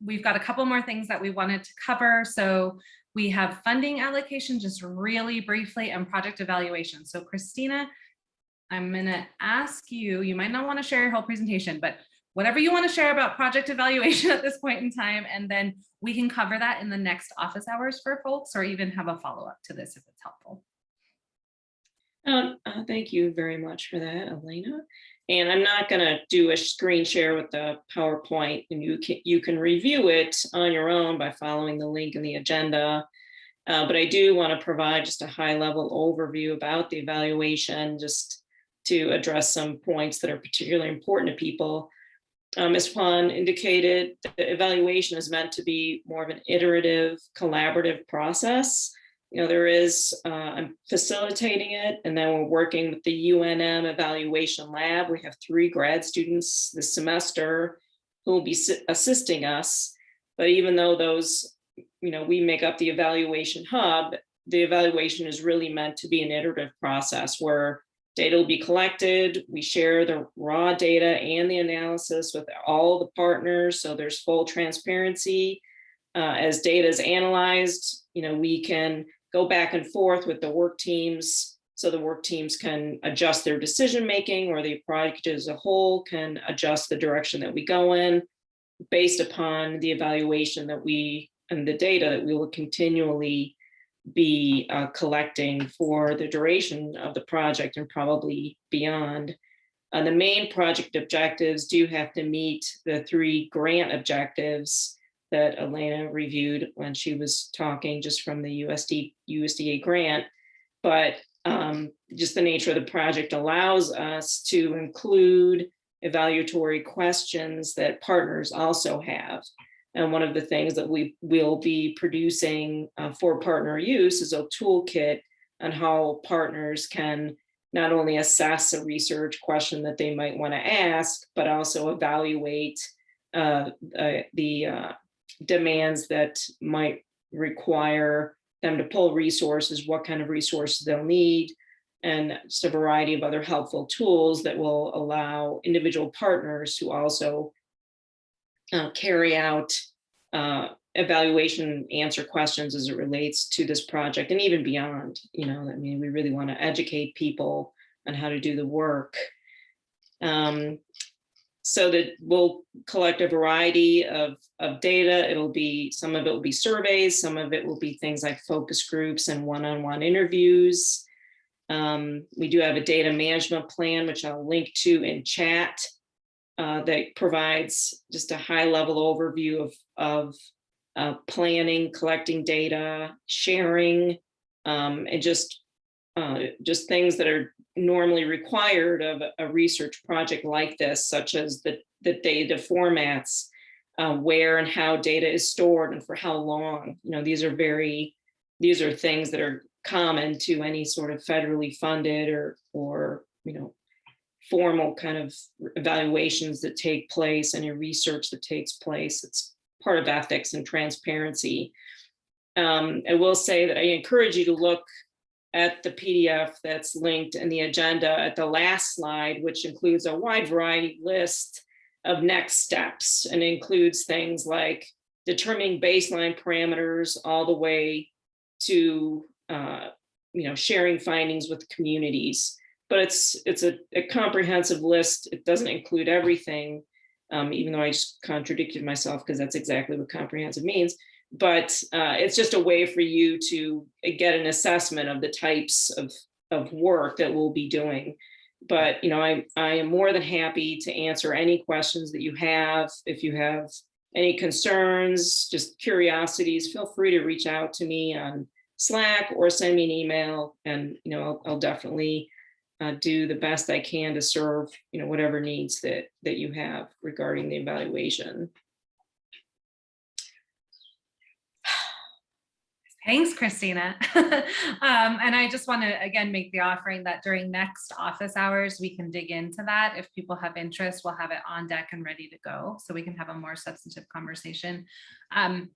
We've got a couple more things that we wanted to cover. So we have funding allocation, just really briefly, and project evaluation. So Christina, I'm going to ask you, you might not want to share your whole presentation, but whatever you want to share about project evaluation at this point in time, and then we can cover that in the next office hours for folks, or even have a follow-up to this if it's helpful. Thank you very much for that, Elena. And I'm not going to do a screen share with the PowerPoint, and you can review it on your own by following the link in the agenda. But I do want to provide just a high-level overview about the evaluation, just to address some points that are particularly important to people. As Juan indicated, the evaluation is meant to be more of an iterative, collaborative process. There is, I'm facilitating it, and then we're working with the UNM Evaluation Lab. We have 3 grad students this semester who will be assisting us. But even though those, we make up the evaluation hub, the evaluation is really meant to be an iterative process where data will be collected. We share the raw data and the analysis with all the partners, so there's full transparency. As data is analyzed, we can go back and forth with the work teams, so the work teams can adjust their decision making, or the project as a whole can adjust the direction that we go in based upon the evaluation that and the data that we will continually be collecting for the duration of the project and probably beyond. The main project objectives do have to meet the 3 grant objectives that Elena reviewed when she was talking just from the USDA grant, but just the nature of the project allows us to include evaluatory questions that partners also have. And one of the things that we will be producing for partner use is a toolkit on how partners can not only assess a research question that they might want to ask, but also evaluate the demands that might require them to pull resources, what kind of resources they'll need, and just a variety of other helpful tools that will allow individual partners to also carry out evaluation, answer questions as it relates to this project and even beyond. We really want to educate people on how to do the work. So that we'll collect a variety of data. Some of it will be surveys, some of it will be things like focus groups and one-on-one interviews. We do have a data management plan, which I'll link to in chat, that provides just a high-level overview of planning, collecting data, sharing, and just things that are normally required of a research project like this, such as the data formats, where and how data is stored and for how long. These are things that are common to any sort of federally funded or formal kind of evaluations that take place, any research that takes place. It's part of ethics and transparency. I will say that I encourage you to look at the PDF that's linked in the agenda at the last slide, which includes a wide variety list of next steps, and includes things like determining baseline parameters all the way to sharing findings with communities. But it's a comprehensive list. It doesn't include everything, even though I just contradicted myself, because that's exactly what comprehensive means. But it's just a way for you to get an assessment of the types of work that we'll be doing. But I am more than happy to answer any questions that you have. If you have any concerns, just curiosities, feel free to reach out to me on Slack or send me an email, and I'll definitely do the best I can to serve whatever needs that you have regarding the evaluation. Thanks, Christina. And I just want to, again, make the offering that during next office hours, we can dig into that. If people have interest, we'll have it on deck and ready to go, so we can have a more substantive conversation.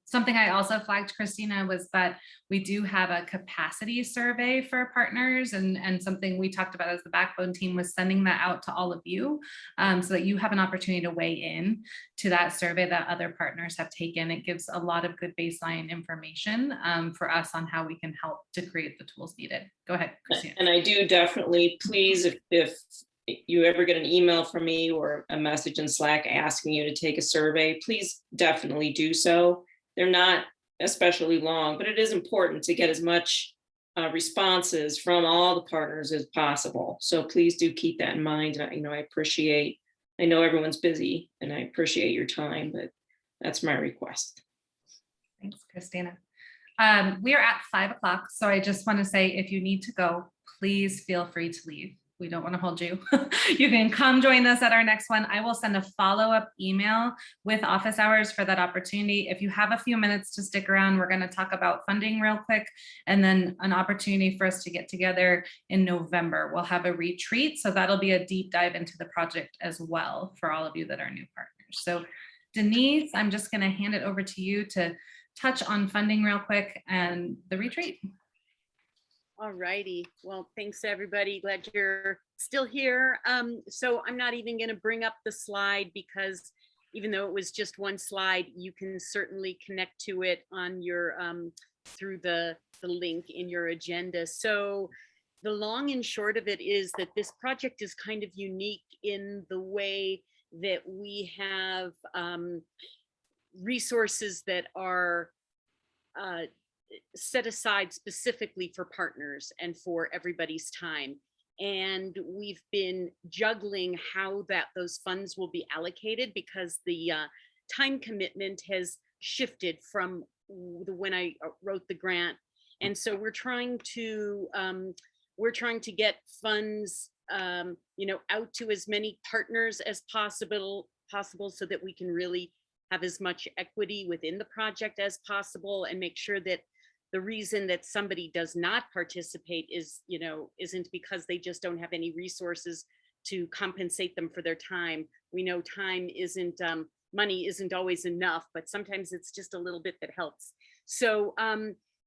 Something I also flagged, Christina, was that we do have a capacity survey for partners, and something we talked about as the backbone team was sending that out to all of you, so that you have an opportunity to weigh in to that survey that other partners have taken. It gives a lot of good baseline information for us on how we can help to create the tools needed. Go ahead, Christina. And I do definitely, please, if you ever get an email from me or a message in Slack asking you to take a survey, please definitely do so. They're not especially long, but it is important to get as much responses from all the partners as possible. So please do keep that in mind. I know everyone's busy, and I appreciate your time, but that's my request. Thanks, Christina. We are at 5 o'clock, so I just want to say, if you need to go, please feel free to leave. We don't want to hold you. You can come join us at our next one. I will send a follow-up email with office hours for that opportunity. If you have a few minutes to stick around, we're going to talk about funding real quick, and then an opportunity for us to get together in November. We'll have a retreat, so that'll be a deep dive into the project as well for all of you that are new partners. So Denise, I'm just going to hand it over to you to touch on funding real quick and the retreat. All righty. Well, thanks everybody. Glad you're still here. So I'm not even going to bring up the slide, because even though it was just one slide, you can certainly connect to it on your through the link in your agenda. So the long and short of it is that this project is kind of unique in the way that we have resources that are set aside specifically for partners and for everybody's time. And we've been juggling how those funds will be allocated, because the time commitment has shifted from when I wrote the grant. And so we're trying to get funds out to as many partners as possible, so that we can really have as much equity within the project as possible, and make sure that the reason that somebody does not participate isn't because they just don't have any resources to compensate them for their time. We know time isn't, money isn't always enough, but sometimes it's just a little bit that helps. So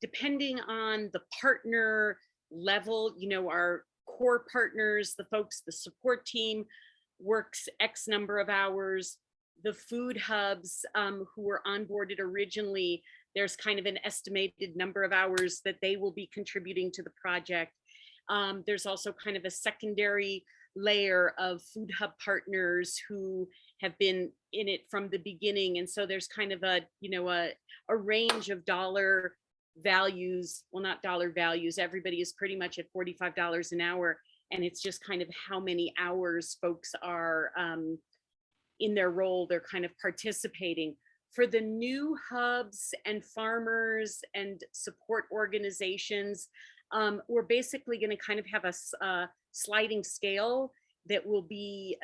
depending on the partner level, our core partners, the folks, the support team works X number of hours. The food hubs who were onboarded originally, there's kind of an estimated number of hours that they will be contributing to the project. There's also kind of a secondary layer of food hub partners who have been in it from the beginning. And so there's kind of a range of dollar values. Well, not dollar values. Everybody is pretty much at $45 an hour. And it's just kind of how many hours folks are in their role, they're kind of participating. For the new hubs and farmers and support organizations, we're basically going to kind of have a sliding scale that will be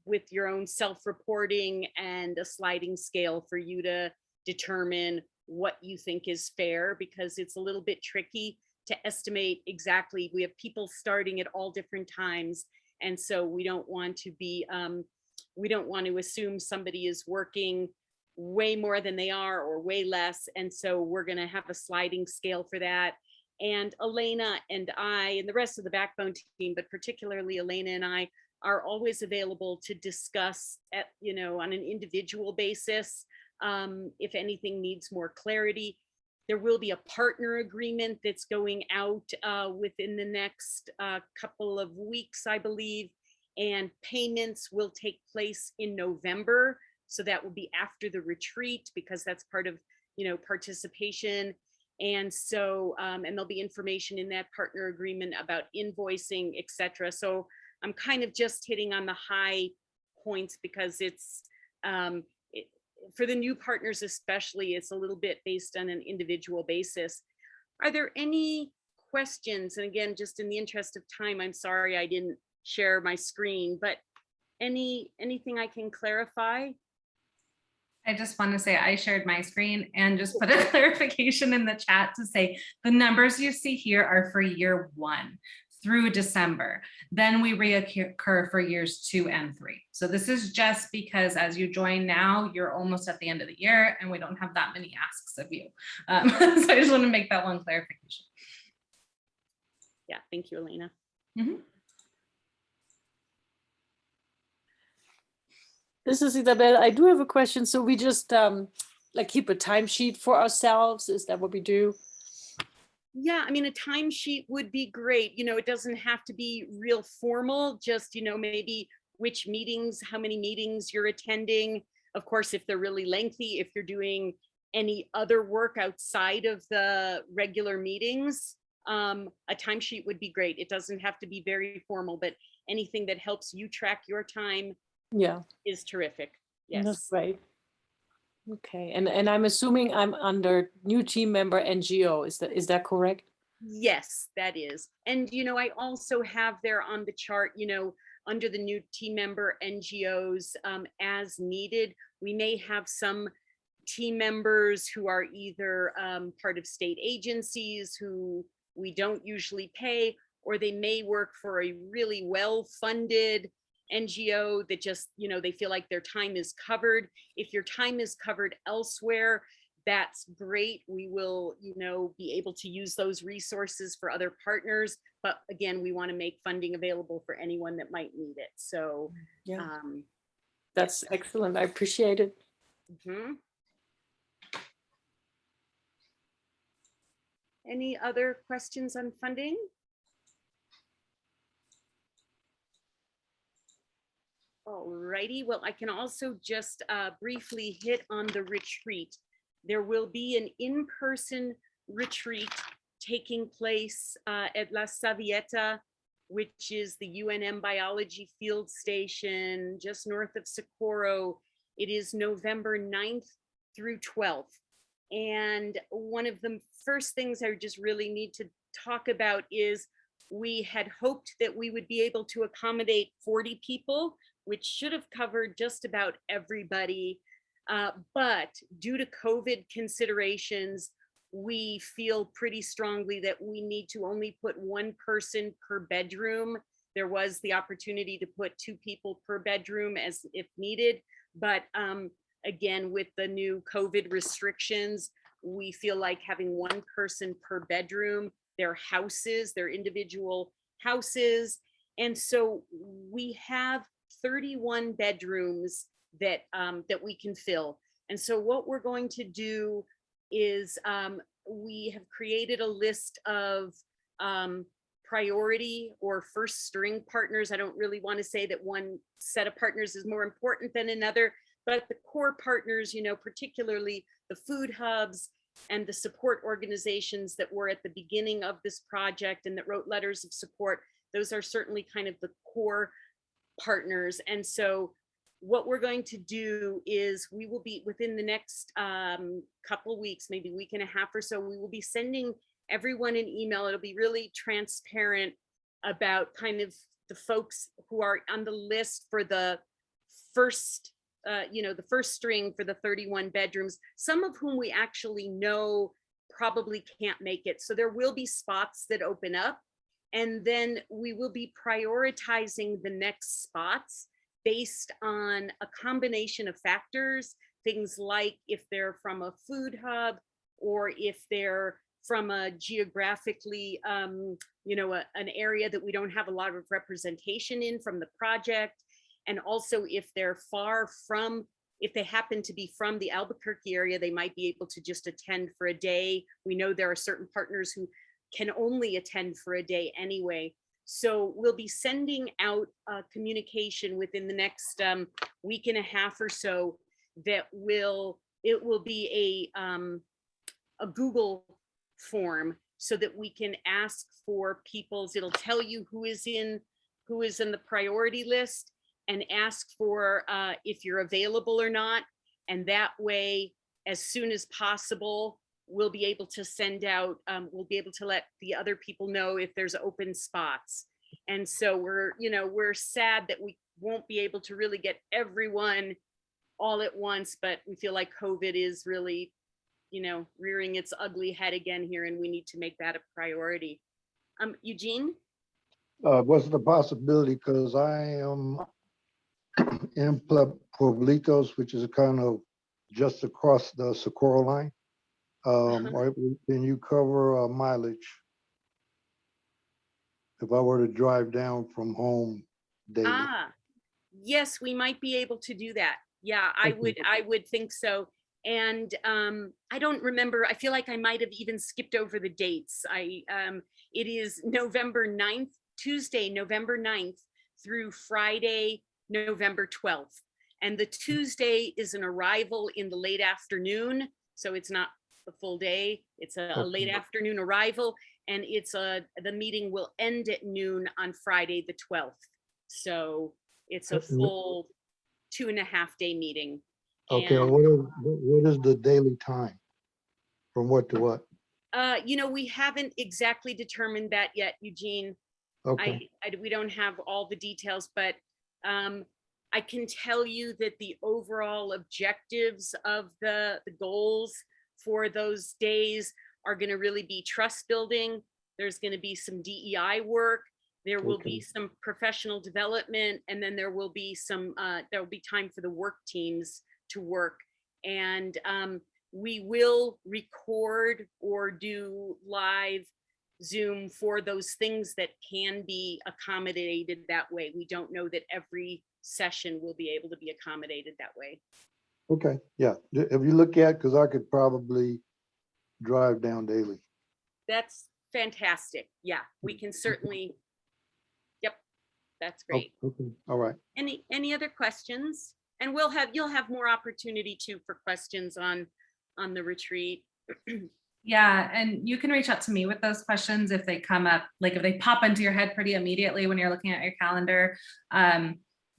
with your own self-reporting, and a sliding scale for you to determine what you think is fair, because it's a little bit tricky to estimate exactly. We have people starting at all different times, and so we don't want to be we don't want to assume somebody is working way more than they are or way less. And so we're going to have a sliding scale for that. And Elena and I and the rest of the backbone team, but particularly Elena and I, are always available to discuss on an individual basis if anything needs more clarity. There will be a partner agreement that's going out within the next couple of weeks, I believe. And payments will take place in November. So that will be after the retreat, because that's part of, participation. And so, and there'll be information in that partner agreement about invoicing, et cetera. So I'm kind of just hitting on the high points, because it's, for the new partners especially, it's a little bit based on an individual basis. Are there any questions? And again, just in the interest of time, I'm sorry I didn't share my screen, but anything I can clarify? I just want to say I shared my screen and just put a clarification in the chat to say the numbers you see here are for year 1 through December. Then we reoccur for years 2 and 3. So this is just because as you join now, you're almost at the end of the year and we don't have that many asks of you. So I just want to make that one clarification. Yeah, thank you, Elena. Mhm. This is Isabel. I do have a question. So we just like keep a timesheet for ourselves. Is that what we do? Yeah, I mean, a timesheet would be great. You know, it doesn't have to be real formal, just, you know, maybe which meetings, how many meetings you're attending. Of course, if they're really lengthy, if you're doing any other work outside of the regular meetings, a timesheet would be great. It doesn't have to be very formal, but anything that helps you track your time is terrific. Yes. That's right. Okay, and I'm assuming I'm under new team member NGO. Is that correct? Yes, that is. And, you know, I also have there on the chart, you know, under the new team member NGOs as needed. We may have some team members who are either part of state agencies who we don't usually pay, or they may work for a really well-funded NGO that just, you know, they feel like their time is covered. If your time is covered elsewhere, that's great. We will, you know, be able to use those resources for other partners. But again, we want to make funding available for anyone that might need it. So that's excellent. I appreciate it. Mhm. Any other questions on funding? All righty. Well, I can also just briefly hit on the retreat. There will be an in-person retreat taking place at La Savieta, which is the UNM Biology Field Station just north of Socorro. It is November 9th through 12th. And one of the first things I just really need to talk about is we had hoped that we would be able to accommodate 40 people, which should have covered just about everybody. But due to COVID considerations, we feel pretty strongly that we need to only put one person per bedroom. There was the opportunity to put 2 people per bedroom as if needed. But again, with the new COVID restrictions, we feel like having one person per bedroom, their houses, their individual houses. And so we have 31 bedrooms that that we can fill. And so what we're going to do is we have created a list of priority or first string partners. I don't really want to say that one set of partners is more important than another, but the core partners, you know, particularly the food hubs and the support organizations that were at the beginning of this project and that wrote letters of support, those are certainly kind of the core partners. And so what we're going to do is we will be within the next couple weeks, maybe week and a half or so, we will be sending everyone an email. It'll be really transparent about kind of the folks who are on the list for the first, you know, the first string for the 31 bedrooms, some of whom we actually know probably can't make it. So there will be spots that open up, and then we will be prioritizing the next spots based on a combination of factors, things like if they're from a food hub or if they're from a geographically, you know, an area that we don't have a lot of representation in from the project. And also if they're far from, if they happen to be from the Albuquerque area, they might be able to just attend for a day. We know there are certain partners who can only attend for a day anyway. So we'll be sending out communication within the next week and a half or so that it will be a Google form so that we can ask for people's, it'll tell you who is in the priority list and ask for if you're available or not. And that way, as soon as possible, we'll be able to send out, we'll be able to let the other people know if there's open spots. And so we're sad that we won't be able to really get everyone all at once, but we feel like COVID is really, rearing its ugly head again here, and we need to make that a priority. Eugene? What's the possibility? Because I am in Pueblitos, which is kind of just across the Socorro line. Can you cover mileage if I were to drive down from home daily? Yes, we might be able to do that. Yeah, I would think so. And I don't remember, I feel like I might have even skipped over the dates. It is November 9th, Tuesday, November 9th through Friday, November 12th. And the Tuesday is an arrival in the late afternoon. So it's not a full day, it's a late afternoon arrival. And it's the meeting will end at noon on Friday, the 12th. So it's a full 2.5 day meeting. Okay, what is the daily time? From what to what? We haven't exactly determined that yet, Eugene. Okay. We don't have all the details, but I can tell you that the overall objectives of the goals for those days are going to really be trust building. There's going to be some DEI work. There will be some professional development, and then there will be time for the work teams to work. And we will record or do live Zoom for those things that can be accommodated that way. We don't know that every session will be able to be accommodated that way. Okay, yeah. If you look at, because I could probably drive down daily. That's fantastic. Yeah, we can certainly. Yep, that's great. Okay, all right. Any other questions? And you'll have more opportunity too for questions on the retreat. Yeah, and you can reach out to me with those questions if they come up, like if they pop into your head pretty immediately when you're looking at your calendar.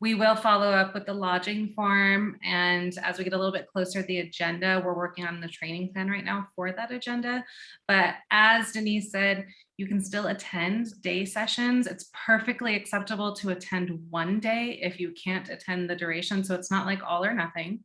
We will follow up with the lodging form, and as we get a little bit closer to the agenda, we're working on the training plan right now for that agenda. But as Denise said, you can still attend day sessions. It's perfectly acceptable to attend one day if you can't attend the duration. So it's not like all or nothing.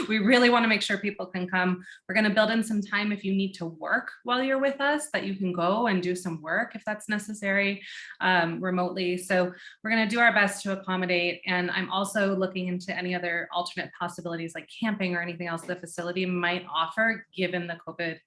We really want to make sure people can come. We're going to build in some time if you need to work while you're with us, that you can go and do some work if that's necessary remotely. So we're going to do our best to accommodate. And I'm also looking into any other alternate possibilities like camping or anything else the facility might offer, given the COVID.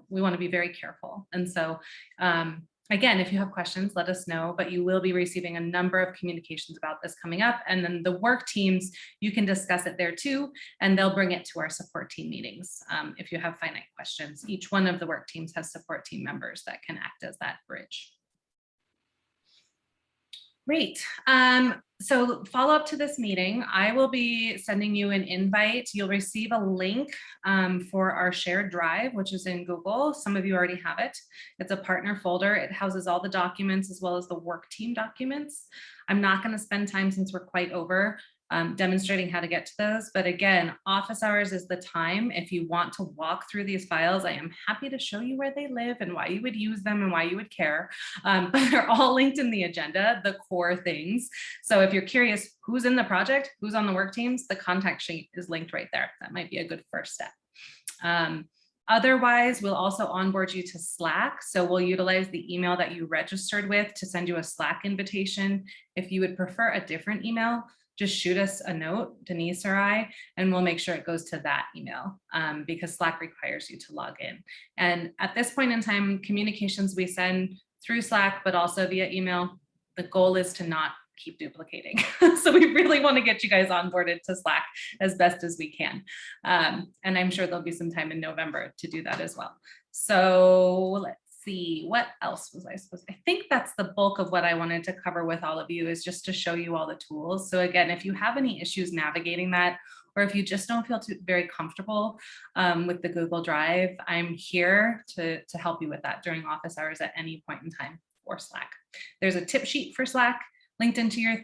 We want to be very careful. And so, again, if you have questions, let us know, but you will be receiving a number of communications about this coming up. And then the work teams, you can discuss it there too, and they'll bring it to our support team meetings. If you have finite questions, each one of the work teams has support team members that can act as that bridge. Great. So follow up to this meeting, I will be sending you an invite. You'll receive a link for our shared drive, which is in Google. Some of you already have it. It's a partner folder. It houses all the documents as well as the work team documents. I'm not going to spend time, since we're quite over, demonstrating how to get to those. But again, office hours is the time. If you want to walk through these files, I am happy to show you where they live and why you would use them and why you would care. But they're all linked in the agenda, the core things. So if you're curious who's in the project, who's on the work teams, the contact sheet is linked right there. That might be a good first step. Otherwise, we'll also onboard you to Slack. So we'll utilize the email that you registered with to send you a Slack invitation. If you would prefer a different email, just shoot us a note, Denise or I, and we'll make sure it goes to that email because Slack requires you to log in. And at this point in time, communications we send through Slack, but also via email, the goal is to not keep duplicating. So we really want to get you guys onboarded to Slack as best as we can. And I'm sure there'll be some time in November to do that as well. So let's see, what else was I supposed to, I think that's the bulk of what I wanted to cover with all of you, is just to show you all the tools. So again, if you have any issues navigating that, or if you just don't feel very comfortable with the Google Drive, I'm here to help you with that during office hours at any point in time for Slack. There's a tip sheet for Slack linked into your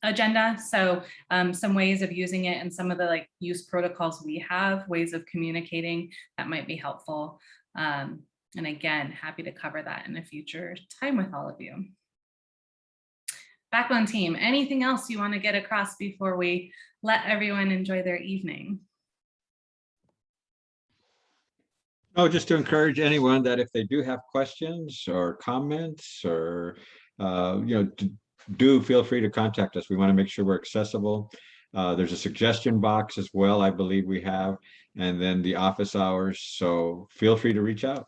agenda. So some ways of using it and some of the like use protocols we have, ways of communicating that might be helpful. And again, happy to cover that in a future time with all of you. Backbone team, anything else you want to get across before we let everyone enjoy their evening? Oh, just to encourage anyone that if they do have questions or comments or, do feel free to contact us. We want to make sure we're accessible. There's a suggestion box as well, I believe we have, and then the office hours. So feel free to reach out.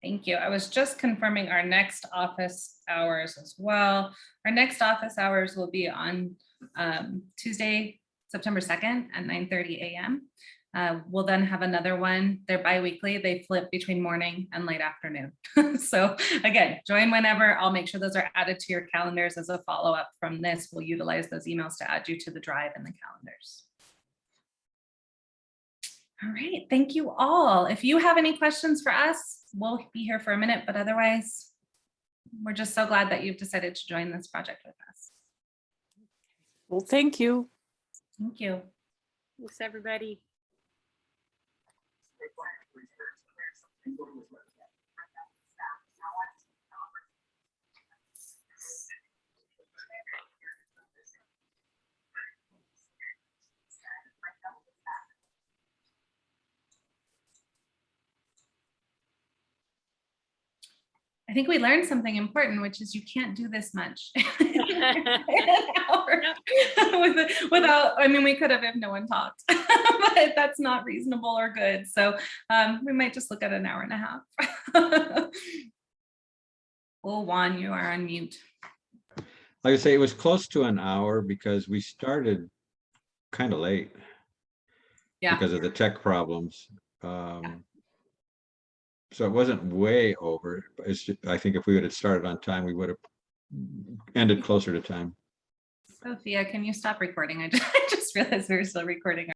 Thank you. I was just confirming our next office hours as well. Our next office hours will be on Tuesday, September 2nd at 9:30 a.m. We'll then have another one. They're bi-weekly. They flip between morning and late afternoon. So again, join whenever. I'll make sure those are added to your calendars as a follow-up from this. We'll utilize those emails to add you to the drive and the calendars. All right, thank you all. If you have any questions for us, we'll be here for a minute, but otherwise, we're just so glad that you've decided to join this project with us. Well, thank you. Thank you. Thanks, everybody. I think we learned something important, which is you can't do this much without, I mean, we could have if no one talked, but that's not reasonable or good. So we might just look at an hour and a half. Oh, Juan, you are on mute. Like I say, it was close to an hour because we started kind of late. Yeah. Because of the tech problems. So it wasn't way over. It's just, I think if we would have started on time, we would have ended closer to time. Sophia, can you stop recording? I just realized we were still recording.